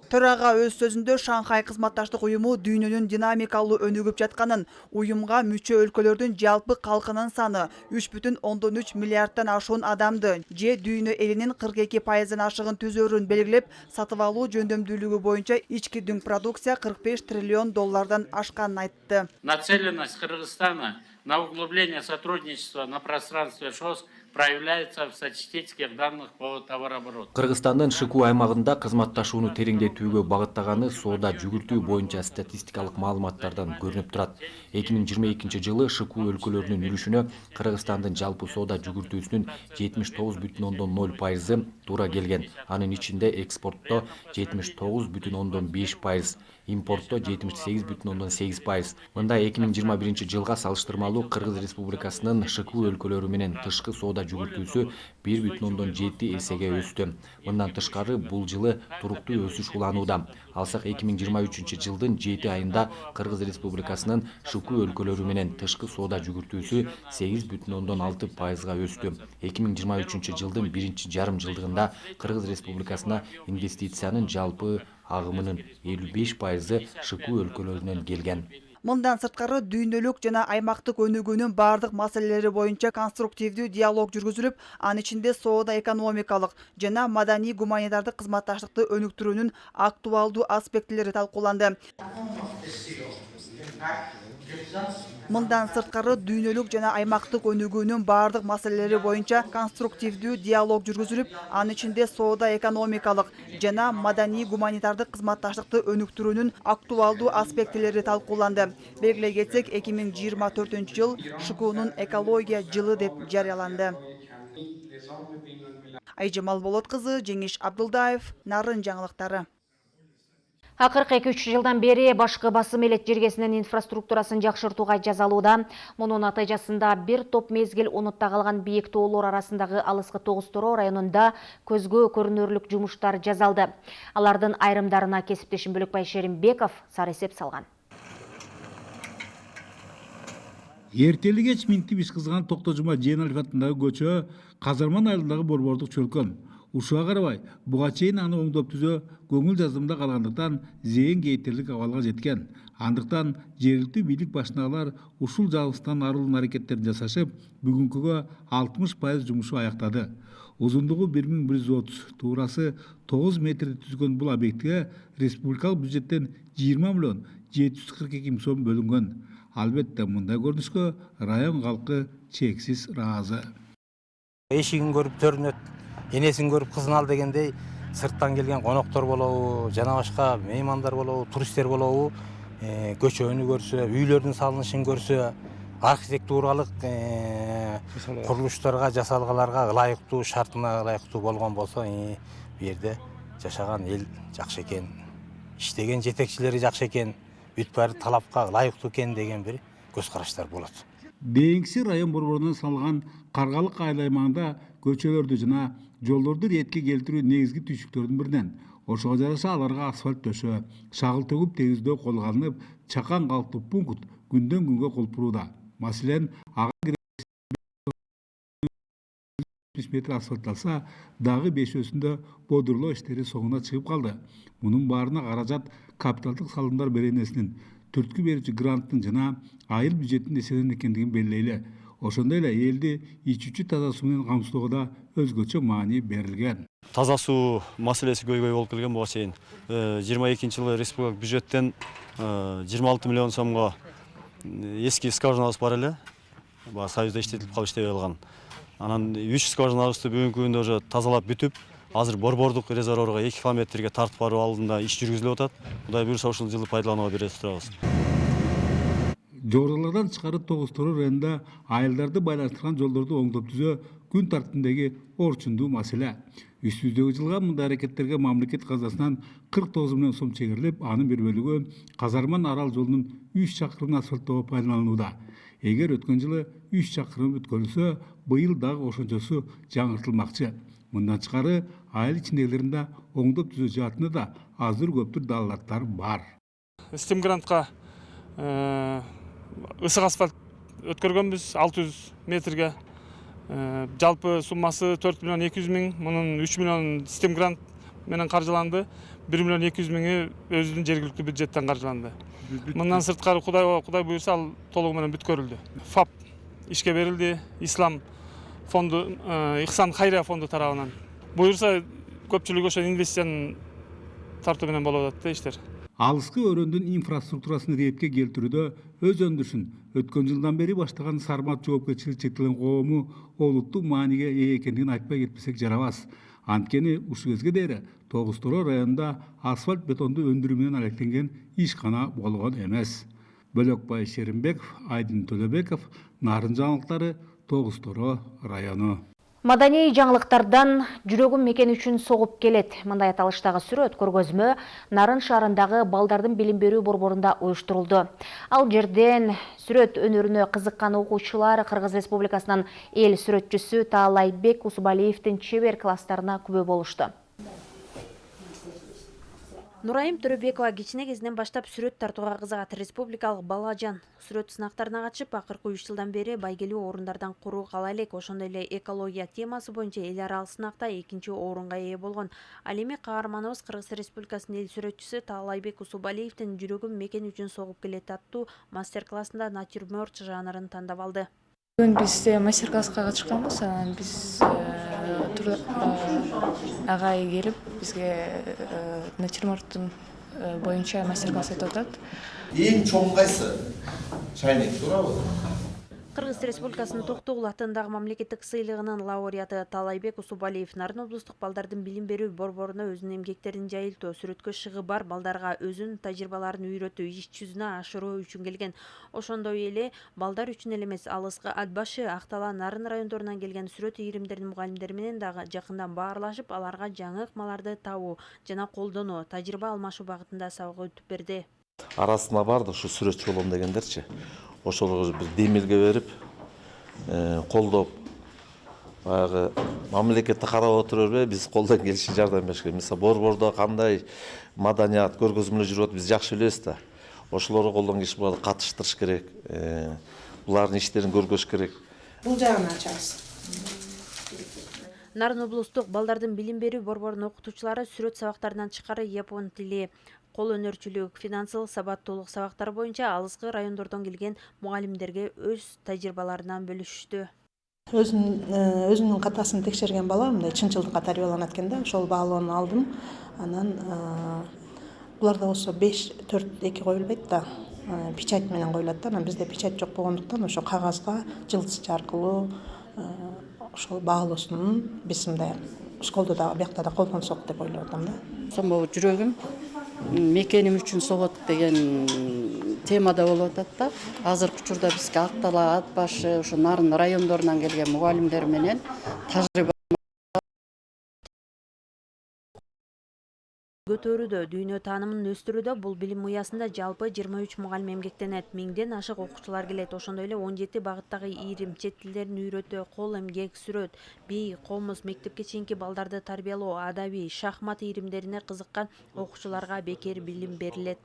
Төрага өз сөзүндө Шанхай кызматташтык уюму дүйнөнүн динамикалуу өнүгүп жатканын, уюмга мүчө өлкөлөрдүн жалпы калкынын саны 3,3 миллиардтан ашуун адамды же дүйнө элинин 42%-ын ашыгын түзөрүн белгилеп, сатып алуу жөндөмдүүлүгү боюнча ички дүң продукция 45 триллион доллардан ашканын айтты. Нацеленность Кыргызстана на углубление сотрудничества на пространстве ШОС проявляется в статистических данных по товарообороту. Кыргызстандын ШКУ аймагында кызматташууну тереңдетүүгө багыттаганы соода жүгүртүү боюнча статистикалык маалыматтардан көрүнүп турат. 2022 жылы ШКУ өлкөлөрүнүн үлүшүнө Кыргызстандын жалпы соода жүгүртүүсүнүн 79,5% туура келген. Анын ичинде экспортто 79,5%, импортто 78,8%. Мында 2021 жылга салыштырмалуу Кыргыз Республикасынын ШКУ өлкөлөрү менен тышкы соода жүгүртүүсү 1,7 эсеге өстү. Мындан тышкары бул жылы туруктуу өсүш уланууда. Алсак 2023 жылдын 7 айында Кыргыз Республикасынын ШКУ өлкөлөрү менен тышкы соода жүгүртүүсү 8,6%га өстү. 2023 жылдын биринчи жарым жылдыгында Кыргыз Республикасына инвестициянын жалпы агымынын 55%-ы ШКУ өлкөлөрүнөн келген. Мындан сырткары дүйнөлүк жана аймактык өнүгүүнүн бардык маселелери боюнча конструктивдүү диалог жүргүзүлүп, анын ичинде соода экономикалык жана маданий гуманитардык кызматташтыкты өнүктүрүүнүн актуалдуу аспектилери талкууланды. Мындан сырткары дүйнөлүк жана аймактык өнүгүүнүн бардык маселелери боюнча конструктивдүү диалог жүргүзүлүп, анын ичинде соода экономикалык жана маданий гуманитардык кызматташтыкты өнүктүрүүнүн актуалдуу аспектилери талкууланды. Белгилей кетсек, 2024 жыл ШКУнун экология жылы деп жарыяланды. Айжамал Болот кызы, Жеңиш Абдулдаев, Нарын жаңылыктары. Акыркы 2-3 жылдан бери башкы басым элет жергесинин инфраструктурасын жакшыртууга жазалууда. Мунун натыйжасында бир топ мезгил унутта калган бийик тоолор арасындагы алыскы Тогуз-Тороо районунда көзгө көрүнөрлүк жумуштар жасалды. Алардын айрымдарына кесиптешим Бөлөкбай Шеримбеков сар эсеп салган. Эртели кеч минтип иш кызган Токтожума Жээналиев атындагы көчө Казарман айылындагы борбордук чөлкөн. Ушуга карабай, буга чейин аны оңдоп түзөө көңүл жазымда калгандыктан зээн кейтерлик абалга жеткен. Андыктан жергиликтүү бийлик башындагылар ушул жабыстан арылуун аракеттерин жасашып, бүгүнкүгө 60% жумушу аяктады. Узундугу 1130, туурасы 9 метрди түзгөн бул объектиге республикалык бюджеттен 20 миллион 742 миң сом бөлүнгөн. Албетте мындай көрүнүшкө район калкы чексиз ыраазы. Эшигин көрүп төрүнөт, энесин көрүп кызын ал дегендей, сырттан келген коноктор болобу, жана башка меймандар болобу, туристтер болобу, көчөнү көрсө, үйлөрдүн салынышын көрсө, архитектуралык курулуштарга, жасалгаларга ылайыктуу, шартына ылайыктуу болгон болсо, бу жерде жашаган эл жакшы экен, иштеген жетекчилери жакшы экен, бүт баары талапка ылайыктуу экен деген бир көз караштар болот. Дейинкиси район борборунан салган Каргалык айыл аймагында көчөлөрдү жана жолдорду ретке келтирүү негизги түйшүктөрдүн биринен. Ошого жараша аларга асфальт төшөө, шагыл төгүп тегиздөө колго алынып, чакан калктуу пункт күндөн күнгө колпурууда. Маселен, ага 70 метр асфальт алса, дагы 5-өсүндө бодурлоо иштери соңуна чыгып калды. Мунун баарына каражат капиталдык салымдар беренесинин, түрткү берүүчү гранттын жана айыл бюджеттин эсебинен экендигин белгилейле. Ошондой эле элди ичүүчү таза суу менен камсыздоого да өзгөчө маани берилген. Таза суу маселеси көйгөй болуп келген буга чейин. 22 жылы республикалык бюджеттен 26 миллион сомго эски скважиналыбыз бар эле. Баа Союзда иштетилип калып иштебей калган. Анан 3 скважиналыбызды бүгүнкү күндө уже тазалап бүтүп, азыр борбордук резервуарга 2 километрге тартып баруу алдында иш жүргүзүлүп атат. Кудай буюрса ушул жылы пайдаланууга бере турабыз. Жоралардан чыгарып Тогуз-Тороо районунда айылдарды байланыштырган жолдорду оңдоп түзөө күн тартибиндеги орчундуу маселе. Үстүздөгү жылга мындай аракеттерге мамлекет казасынан 49 миллион сом чегерилип, анын бир бөлүгү Казарман Арал жолунун 3 чакырым асфальттоо пайдаланылууда. Эгер өткөн жылы 3 чакырым өткөрүлсө, быйыл дагы ошончосу жаңыртылмакчы. Мындан тышкары айыл ичиндегилеринде оңдоп түзөө жаатында да азыр көптүр далалаттар бар. Стим грантка ысык асфальт өткөргөнбүз 600 метрге. Жалпы суммасы 4 миллион 200 миң, мунун 3 миллион стим грант менен каржыланды. 1 миллион 200 миңи өзүнүн жергиликтүү бюджеттен каржыланды. Мындан сырткары Кудай буйрса ал толугу менен бүткөрүлдү. ФАП ишке берилди, Ислам фонду, Ихсан Хайрия фонду тарабынан. Буйрса көпчүлүк ошо инвестицияны тартуу менен болуп атат да иштер. Алыскы өрөндүн инфраструктурасын репке келтирүүдө өз өндүрүшүн өткөн жылдан бери баштаган Сармат жоопкерчилиги чектелген коому олуттук мааниге ээ экендигин айтпай кетпесек жарабас. Анткени ушул кезге дейре Тогуз-Тороо районунда асфальт бетонду өндүрүү менен алектенген ишкана болгон эмес. Бөлөкбай Шеримбеков, Айдын Төлөбеков, Нарын жаңылыктары, Тогуз-Тороо району. Маданий жаңылыктардан жүрөгүм мекен үчүн согуп келет. Мындай аталыштагы сүрөт көргөзмө Нарын шаарындагы балдардын билим берүү борборунда уюштурулду. Ал жерден сүрөт өнөрүнө кызыккан окуучулар Кыргыз Республикасынын эл сүрөтчүсү Таалайбек Усубалиевдин чебер класстарына күбө болушту. Нурайым Төрөбекова кичине кезинен баштап сүрөт тартууга кызыгат. Республикалык балажан сүрөт сынактарына катышып, акыркы 3 жылдан бери байгелүү орундардан куруу кала элек. Ошондой эле экология темасы боюнча эл аралык сынакта 2-нчи орунга ээ болгон. Ал эми каарманыбыз Кыргыз Республикасынын эл сүрөтчүсү Таалайбек Усубалиевдин жүрөгүм мекен үчүн согуп келет аттуу мастер-классында натюрморт жанрын тандап алды. Биз мастер-класска катышканбыз, анан биз агай келип бизге натюрморттун боюнча мастер-класс айтып атат. Эң чоң кайсы? Чайнек туурабы? Кыргыз Республикасынын Токтогул атындагы мамлекеттик сыйлыгынын лауреаты Таалайбек Усубалиев Нарын облустук балдардын билим берүү борборуна өзүнүн эмгектерин жайылтуу, сүрөткө шыгы бар балдарга өзүнүн тажрыйбаларын үйрөтүү, иш жүзүнө ашыруу үчүн келген. Ошондой эле балдар үчүн эле эмес, Алыскы, Ат башы, Актала, Нарын райондорунан келген сүрөт ийримдеринин мугалимдери менен дагы жакындан баарлашып, аларга жаңы ыкмаларды табуу жана колдонуу, тажрыйба алмашуу багытында сабак өтүп берди. Арасында барды ушу сүрөтчү болом дегендерчи. Ошолорго биз демилге берип, колдоп, баягы мамлекетти карап отура бербей, биз колдон келишинче жардам бериш керек. Мисалы, борбордо кандай маданият көргөзмөлөр жүрүп атат, биз жакшы билебиз да. Ошолорго колдон келишип буларды катыштырыш керек. Булардын иштерин көргөзүш керек. Бул жагын ачабыз. Нарын облустук балдардын билим берүү борборунун окутуучулары сүрөт сабактарынан тышкары япон тили, кол өнөрчүлүк, финансылык сабаттуулук сабактары боюнча алыскы райондордон келген мугалимдерге өз тажрыйбаларынан бөлүшүштү. Өзүнүн катасын текшерген бала мындай чынчылдык катары бааланат экен да, ошол баалоону алдым. Анан буларда болсо 5-4-2 коюлбайт да, печать менен коюлат да. Анан бизде печать жок болгондуктан ошо кагазга жылтысчы аркылуу ошол баалоосун биз мындай школдо да биякта да колдонсок деп ойлоп атам да. Сонбо жүрөгүм мекеним үчүн согот деген темада болуп атат да. Азыркы учурда бизге Актала, Ат башы, ошо Нарын райондорунан келген мугалимдер менен тажрыйба көтөрүүдө, дүйнө таанымын өстүрүүдө бул билим уясында жалпы 23 мугалим эмгектенет, 1000ден ашык окуучулар келет. Ошондой эле 17 багыттагы ийрим чет тилдерин үйрөтүү, кол эмгек, сүрөт, бий, комуз, мектепке чейинки балдарды тарбиялоо, адабий, шахмат ийримдерине кызыккан окуучуларга бекер билим берилет.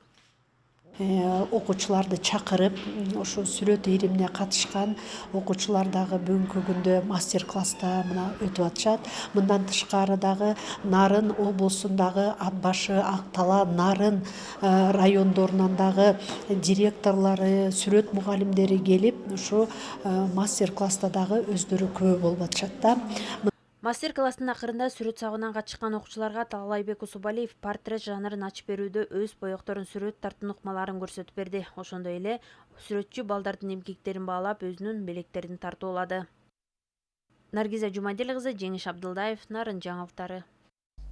Окуучуларды чакырып, ошо сүрөт ийримине катышкан окуучулар дагы бүгүнкү күндө мастер-класста мына өтүп атышат. Мындан тышкары дагы Нарын облусундагы Ат башы, Актала, Нарын райондорунан дагы директорлору, сүрөт мугалимдери келип, ушу мастер-класста дагы өздөрү күбө болуп атышат да. Мастер-класстын акырында сүрөт сабагынан катышкан окуучуларга Таалайбек Усубалиев портрет жанрын ачып берүүдө өз боекторун сүрөт тартуу ыкмаларын көрсөтүп берди. Ошондой эле сүрөтчү балдардын эмгектерин баалап, өзүнүн белектерин тартуулады. Наргиза Жумадил кызы, Жеңиш Абдылдаев, Нарын жаңылыктары.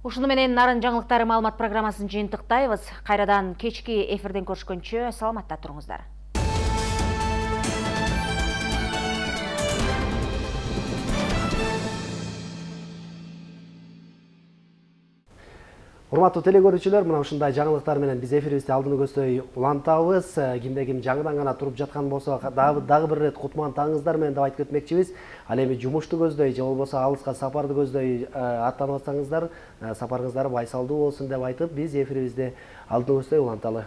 Ушуну менен Нарын жаңылыктары маалымат программасын жыйынтыктайбыз. Кайрадан кечки эфирден көрүшкөнчө саламатта туруңуздар. Урматтуу телекөрүүчүлөр, мына ушундай жаңылыктар менен биз эфирибизди алдыны көздөй улантабыз. Кимде ким жаңыдан гана туруп жаткан болсо, дагы бир ирет кутман таңыңыздар менен деп айтып өтмөкчүбүз. Ал эми жумушту көздөй же болбосо алыска сапарды көздөй аттанбасаңыздар, сапарыңыздар байсалдуу болсун деп айтып, биз эфирибизди алдыны көздөй уланталы.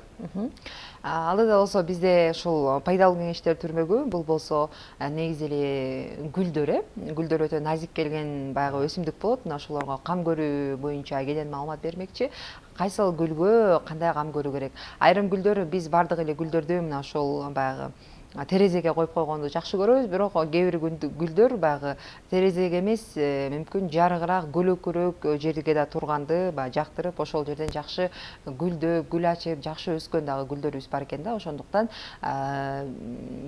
Алдыда болсо бизде ушул пайдалуу кеңештер түрмөгү, бул болсо негизи эле гүлдөр өтө назик келген баягы өсүмдүк болот. Мына ошолорго кам көрүү боюнча кенен маалымат бермекчи. Кайсыл гүлгө кандай кам көрүү керек? Айрым гүлдөр, биз бардык эле гүлдөрдү мына ошол баягы терезеге коюп койгонду жакшы көрөбүз, бирок кээ бир гүлдөр баягы терезеге эмес, мүмкүн жарыгыраак, көлөкүрөөк жерге да турганды жактырып, ошол жерден жакшы гүл ачып, жакшы өскөн дагы гүлдөрүбүз бар экен да. Ошондуктан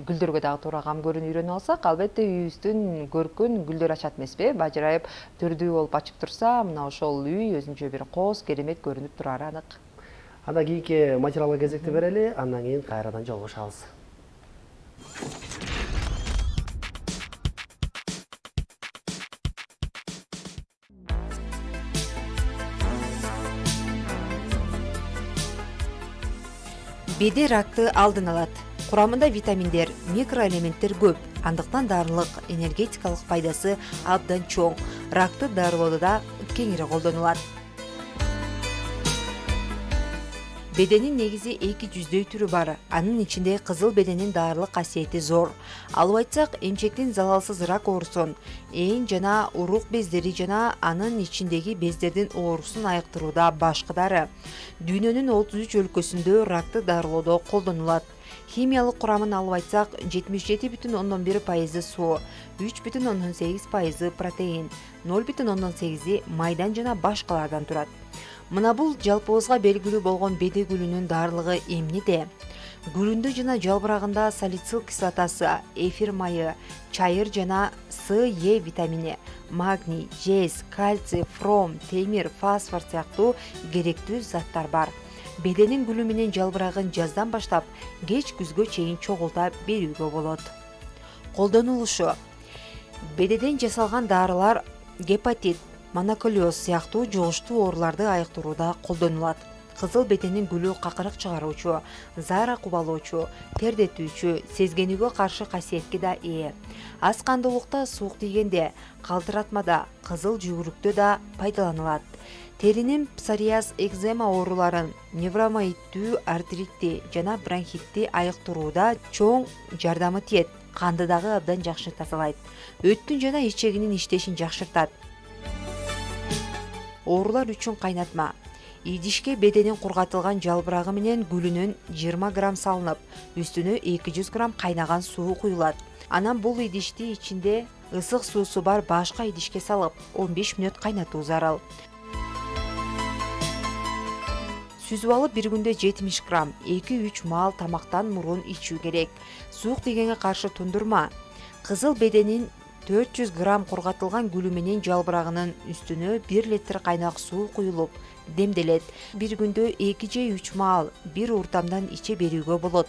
гүлдөргө дагы туура кам көрүүнү үйрөнүп алсак, албетте үйүбүздүн көркүн гүлдөр ачат эмеспи? Бажырайып, түрдүү болуп ачып турса, мына ошол үй өзүнчө бир коос, керемет көрүнүп турары анык. Анда кийинки материалга кезекти берели, андан кийин кайрадан жолугушабыз. Беде ракты алдын алат. Курамында витаминдер, микроэлементтер көп, андыктан дарылык, энергетикалык пайдасы абдан чоң. Ракты дарылоодо кеңири колдонулат. Беденин негизи 200 түрү бар. Анын ичинде кызыл беденин дарылык касиети зор. Алып айтсак, эмчектин залалсыз рак оорусун, ээн жана урук бездери жана анын ичиндеги бездердин оорусун айыктырууда башкы дары. Дүйнөнүн 33 өлкөсүндө ракты дарылоодо колдонулат. Химиялык курамын алып айтсак, 77,1% суу, 3,8% протеин, 0,8% майдан жана башкалардан турат. Мына бул жалпыбызга белгилүү болгон беде гүлүнүн дарылыгы эмнеде? Гүлүндө жана жалбырагында салицил кислотасы, эфир майы, чайыр жана С, Е витамини, магний, жез, кальций, фром, темир, фосфор сыяктуу керектүү заттар бар. Беденин гүлү менен жалбырагын жаздан баштап кеч күзгө чейин чогулта берүүгө болот. Колдонулушу: бедеден жасалган дарылар гепатит, моноколиоз сыяктуу жугуштуу ооруларды айыктырууда колдонулат. Кызыл беденин гүлү какырык чыгаруучу, заара кубалоочу, тердетүүчү, сезгенүүгө каршы касиетке да ээ. Аз кандуулукта, суук тийгенде, калтыратмада, кызыл жүгүрүктө да пайдаланылат. Теринин псориаз, экзема ооруларын, невромоидтүү артритти жана бронхитти айыктырууда чоң жардамы тиет. Канды дагы абдан жакшы тазалайт. Өттүн жана ичегинин иштешин жакшыртат. Оорулар үчүн кайнатма: идишке беденин кургатылган жалбырагы менен гүлүнөн 20 грамм салынып, үстүнө 200 грамм кайнаган суу куюлат. Анан бул идишти ичинде ысык суусу бар башка идишке салып, 15 мүнөт кайнатуу зарыл. Сүзүп алып, бир күндө 70 грамм, 2-3 маал тамактан мурун ичүү керек. Суук тийгенге каршы тундурма: кызыл беденин 400 грамм кургатылган гүлү менен жалбырагынын үстүнө 1 литр кайнак суу куюлуп, демделет. Бир күндө 2 же 3 маал бир уртамдан иче берүүгө болот.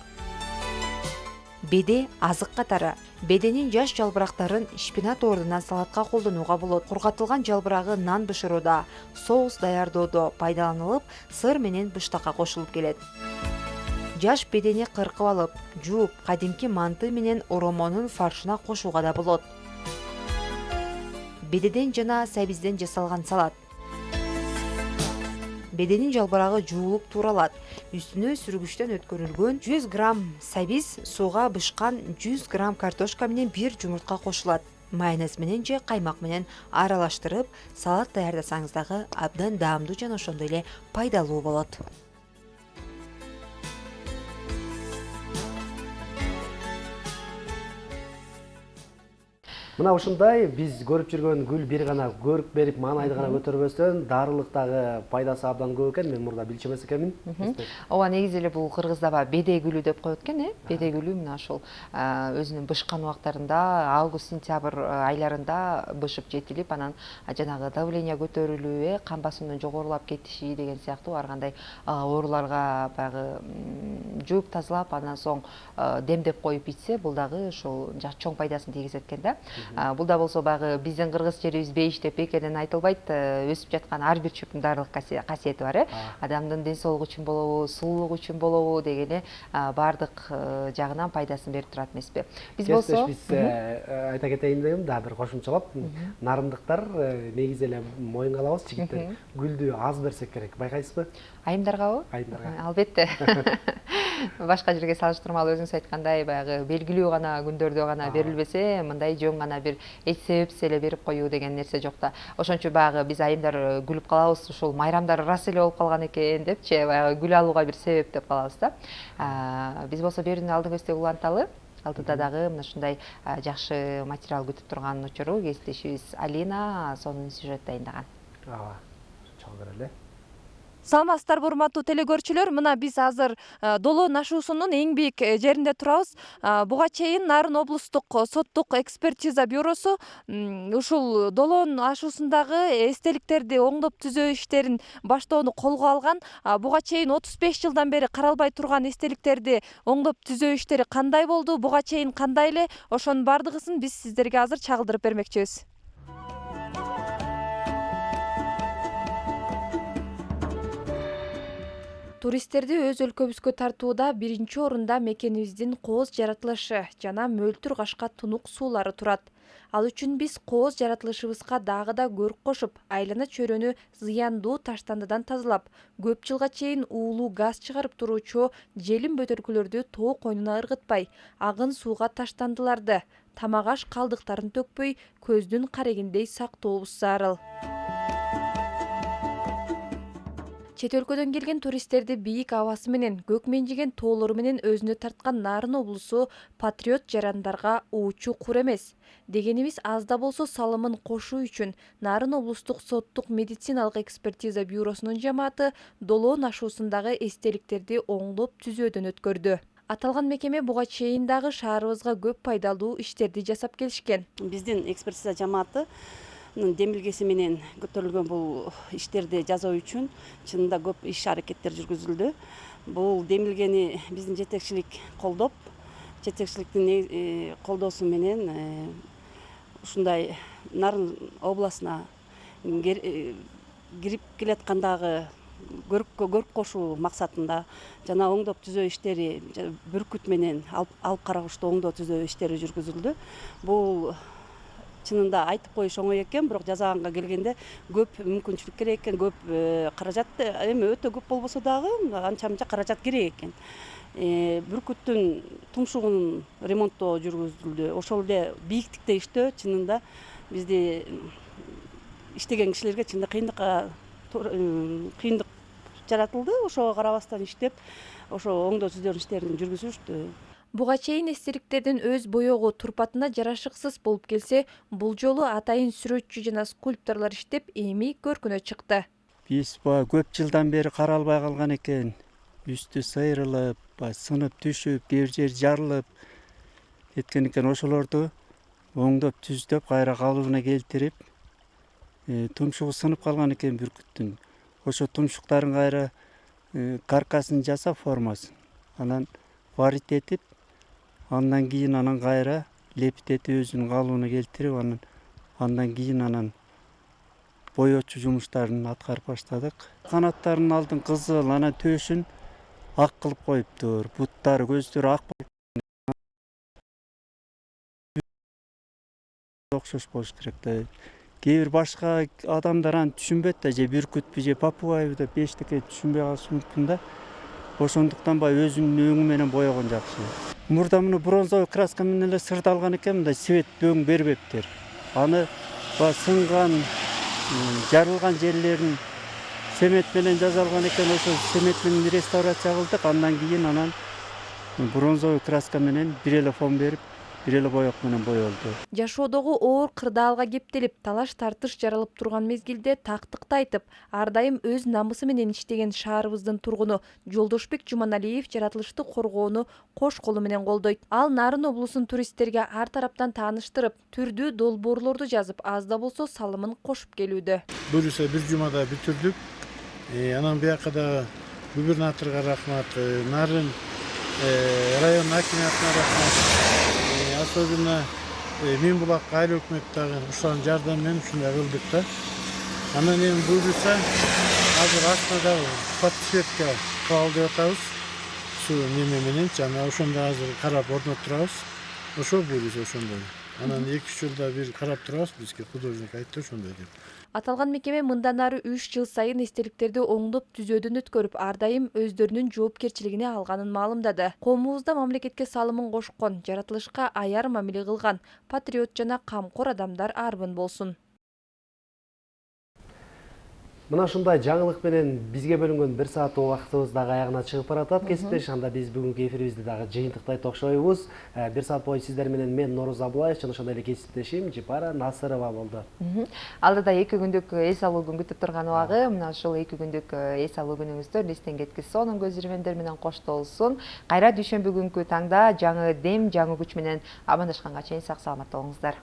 Беде азык катары: беденин жаш жалбырактарын шпинат ордуна салатка колдонууга болот. Кургатылган жалбырагы нан бышырууда, соус даярдоодо пайдаланылып, сыр менен быштакка кошулуп келет. Жаш бедени кыркып алып, жууп, кадимки манты менен оромонун фаршына кошууга да болот. Бедеден жана сабизден жасалган салат: беденин жалбырагы жуулуп тууралат. Үстүнө сүргүчтөн өткөрүлгөн 100 грамм сабиз, сууга бышкан 100 грамм картошка менен бир жумуртка кошулат. Майонез менен же каймак менен аралаштырып, салат даярдасаңыз дагы абдан даамдуу жана ошондой эле пайдалуу болот. Мына ушундай биз көрүп жүргөн гүл бир гана көрүк берип маанайды гана көтөрбөстөн дарылыктагы пайдасы абдан көп экен. Мен мурда билчү эмес экенмин. Ооба, негизи эле бул кыргызда беде гүлү деп коет экен, беде гүлү мына ошол өзүнүн бышкан убактарында, август-сентябрь айларында бышып жетилип, анан жанагы давление көтөрүлүү, кан басымдын жогорулап кетиши деген сыяктуу ар кандай ооруларга баягы жууп тазалап, андан соң демдеп коюп ичсе, бул дагы ошол чоң пайдасын тийгизет экен да. Бул да болсо баягы биздин кыргыз жерибиз бейиш деп бекерден айтылбайт. Өсүп жаткан ар бир чөптүн даарылык касиети бар, адамдын ден соолугу үчүн болобу, сулуулугу үчүн болобу деген баардык жагынан пайдасын берип турат эмеспи. Биз болсо айта кетейин дегем, дагы бир кошумчалап, нарындыктар негизи эле моюнга алабыз, жигиттер гүлдү аз берсек керек, байкайсызбы? Айымдаргабы? Айымдарга. Албетте. Башка жерге салыштырмалуу өзүңүз айткандай, баягы белгилүү гана күндөрдө гана берилбесе, мындай жөн гана бир эч себепсиз эле берип коюу деген нерсе жок да. Ошон үчүн баягы биз айымдар күлүп калабыз, ушул майрамдар ырас эле болуп калган экен депчи, баягы гүл алууга бир себеп деп калабыз да. Биз болсо берүүнү алдын көздөй уланталы. Алдыда дагы мына ушундай жакшы материал күтүп турган учуру кесиптешибиз Алина сонун сюжет дайындаган. Чал берели. Саламатсыздарбы, урматтуу телекөрүүчүлөр, мына биз азыр Долоо Нашуусунун эң бийик жеринде турабыз. Буга чейин Нарын облустук соттук экспертиза бюросу ушул Долоо Нашуусундагы эстеликтерди оңдоп түзөө иштерин баштоону колго алган. Буга чейин 35 жылдан бери каралбай турган эстеликтерди оңдоп түзөө иштери кандай болду, буга чейин кандай эле, ошонун бардыгысын биз сиздерге азыр чагылдырып бермекчибиз. Туристтерди өз өлкөбүзгө тартууда биринчи орунда мекенибиздин кооз жаратылышы жана мөлтүр кашка тунук суулары турат. Ал үчүн биз кооз жаратылышыбызга дагы да көрк кошуп, айлана чөйрөнү зыяндуу таштандыдан тазалап, көп жылга чейин уулуу газ чыгарып туруучу желим бөтөлкөлөрдү тоо койнуна ыргытпай, агын сууга таштандыларды, тамак аш калдыктарын төкпөй, көздүн карегиндей сактообуз зарыл. Чет өлкөдөн келген туристтерди бийик абасы менен, көк менжиген тоолору менен өзүнө тарткан Нарын облусу патриот жарандарга уучу кур эмес. Дегенибиз аз да болсо салымын кошуу үчүн Нарын облустук соттук медициналык экспертиза бюросунун жамааты Долоо Нашуусундагы эстеликтерди оңдоп түзөөдөн өткөрдү. Аталган мекеме буга чейин дагы шаарыбызга көп пайдалуу иштерди жасап келишкен. Биздин экспертиза жамааты демилгеси менен көтөрүлгөн бул иштерди жасоо үчүн чынында көп иш аракеттер жүргүзүлдү. Бул демилгени биздин жетекчилик колдоп, жетекчиликтин колдоосу менен ушундай Нарын областына кирип келаткандагы көрк кошуу максатында жана оңдоп түзөө иштери бүркүт менен алып карагычтуу оңдоо түзөө иштери жүргүзүлдү. Бул чынында айтып коюш оңой экен, бирок жасаганга келгенде көп мүмкүнчүлүк керек экен, көп каражат, эми өтө көп болбосо дагы анча-мынча каражат керек экен. Бүркүттүн тумшугунун ремонттоо жүргүзүлдү. Ошол эле бийиктикте иштөө чынында бизди иштеген кишилерге чынында кыйындык жаратылды. Ошого карабастан иштеп, ошо оңдоо түзөө иштерин жүргүзүштү. Буга чейин эстеликтердин өз боёгу турпатына жарашыксыз болуп келсе, бул жолу атайын сүрөтчү жана скульпторлор иштеп, эми көркүнө чыкты. Биз көп жылдан бери каралбай калган экен. Үстү сайрылып, сынып түшүп, кээ жер жарылып кеткен экен. Ошолорду оңдоп түздөп, кайра калыбына келтирип, тумшугу сынып калган экен бүркүттүн. Ошо тумшуктарын кайра каркасын жасап, формасын. Анан варить этип, андан кийин кайра лепит этип өзүнүн калыбына келтирип, андан кийин боечу жумуштарын аткарып баштадык. Канаттарынын алдын кызыл, анан төшүн ак кылып коюптур. Буттары, көздөрү ак болуп окшош болуш керек да. Кээ бир башка адамдар аны түшүнбөйт да, же бүркүтпү, же папугайбы деп эчтеке түшүнбөй калышы мүмкүн да. Ошондуктан өзүнүн өңү менен боёгон жакшы. Мурда муну бронзовый краска менен эле сырдалган экен, мындай свет өң бербептир. Аны сынган, жарылган жерлерин семет менен жасалган экен, ошо семет менен реставрация кылдык. Андан кийин бронзовый краска менен бир эле фон берип, бир эле боёк менен боелду. Жашоодогу оор кырдаалга кептелип, талаш тартыш жаралып турган мезгилде тактыкты айтып, ар дайым өз намысы менен иштеген шаарыбыздын тургуну Жолдошбек Жуманалиев жаратылышты коргоону кош колу менен колдойт. Ал Нарын облусун туристтерге ар тараптан тааныштырып, түрдүү долбоорлорду жазып, аз да болсо салымын кошуп келүүдө. Буюрса бир жумада бүтүрдүк. Анан бияка да губернаторго рахмат, Нарын район акимиятына рахмат. Особенно Мен Булак айыл өкмөт дагы ушунун жардамы менен ушундай кылдык да. Анан эми буюрса азыр астында подсветка кылалы деп атабыз. Суу неме менен жана ошондо азыр карап орноттурабыз. Ошо буюрса ошондой. Анан 2-3 жылда бир карап турабыз, бизге художник айтты ошондой деп. Аталган мекеме мындан ары 3 жыл сайын эстеликтерди оңдоп түзөөдөн өткөрүп, ар дайым өздөрүнүн жоопкерчилигине алганын маалымдады. Коомубузда мамлекетке салымын кошкон, жаратылышка аяр мамиле кылган, патриот жана камкор адамдар арбын болсун. Мына ушундай жаңылык менен бизге бөлүнгөн 1 сааттык убактыбыз дагы аягына чыгып баратат. Кесиптеш, анда биз бүгүнкү эфирибизди дагы жыйынтыктай токшойбуз. 1 саат бою сиздер менен мен Норуз Абылаев жана ошондой эле кесиптешим Жипара Насырова болду. Алдыда 2 күндүк эс алуу күн күтүп турган убагы, мына ушул 2 күндүк эс алуу күнүңүздөр эстен кеткис сонун көз ирмендер менен коштолсун. Кайра дүйшөмбү күнкү таңда жаңы дем, жаңы күч менен амандашканга чейин сак саламатта болуңуздар.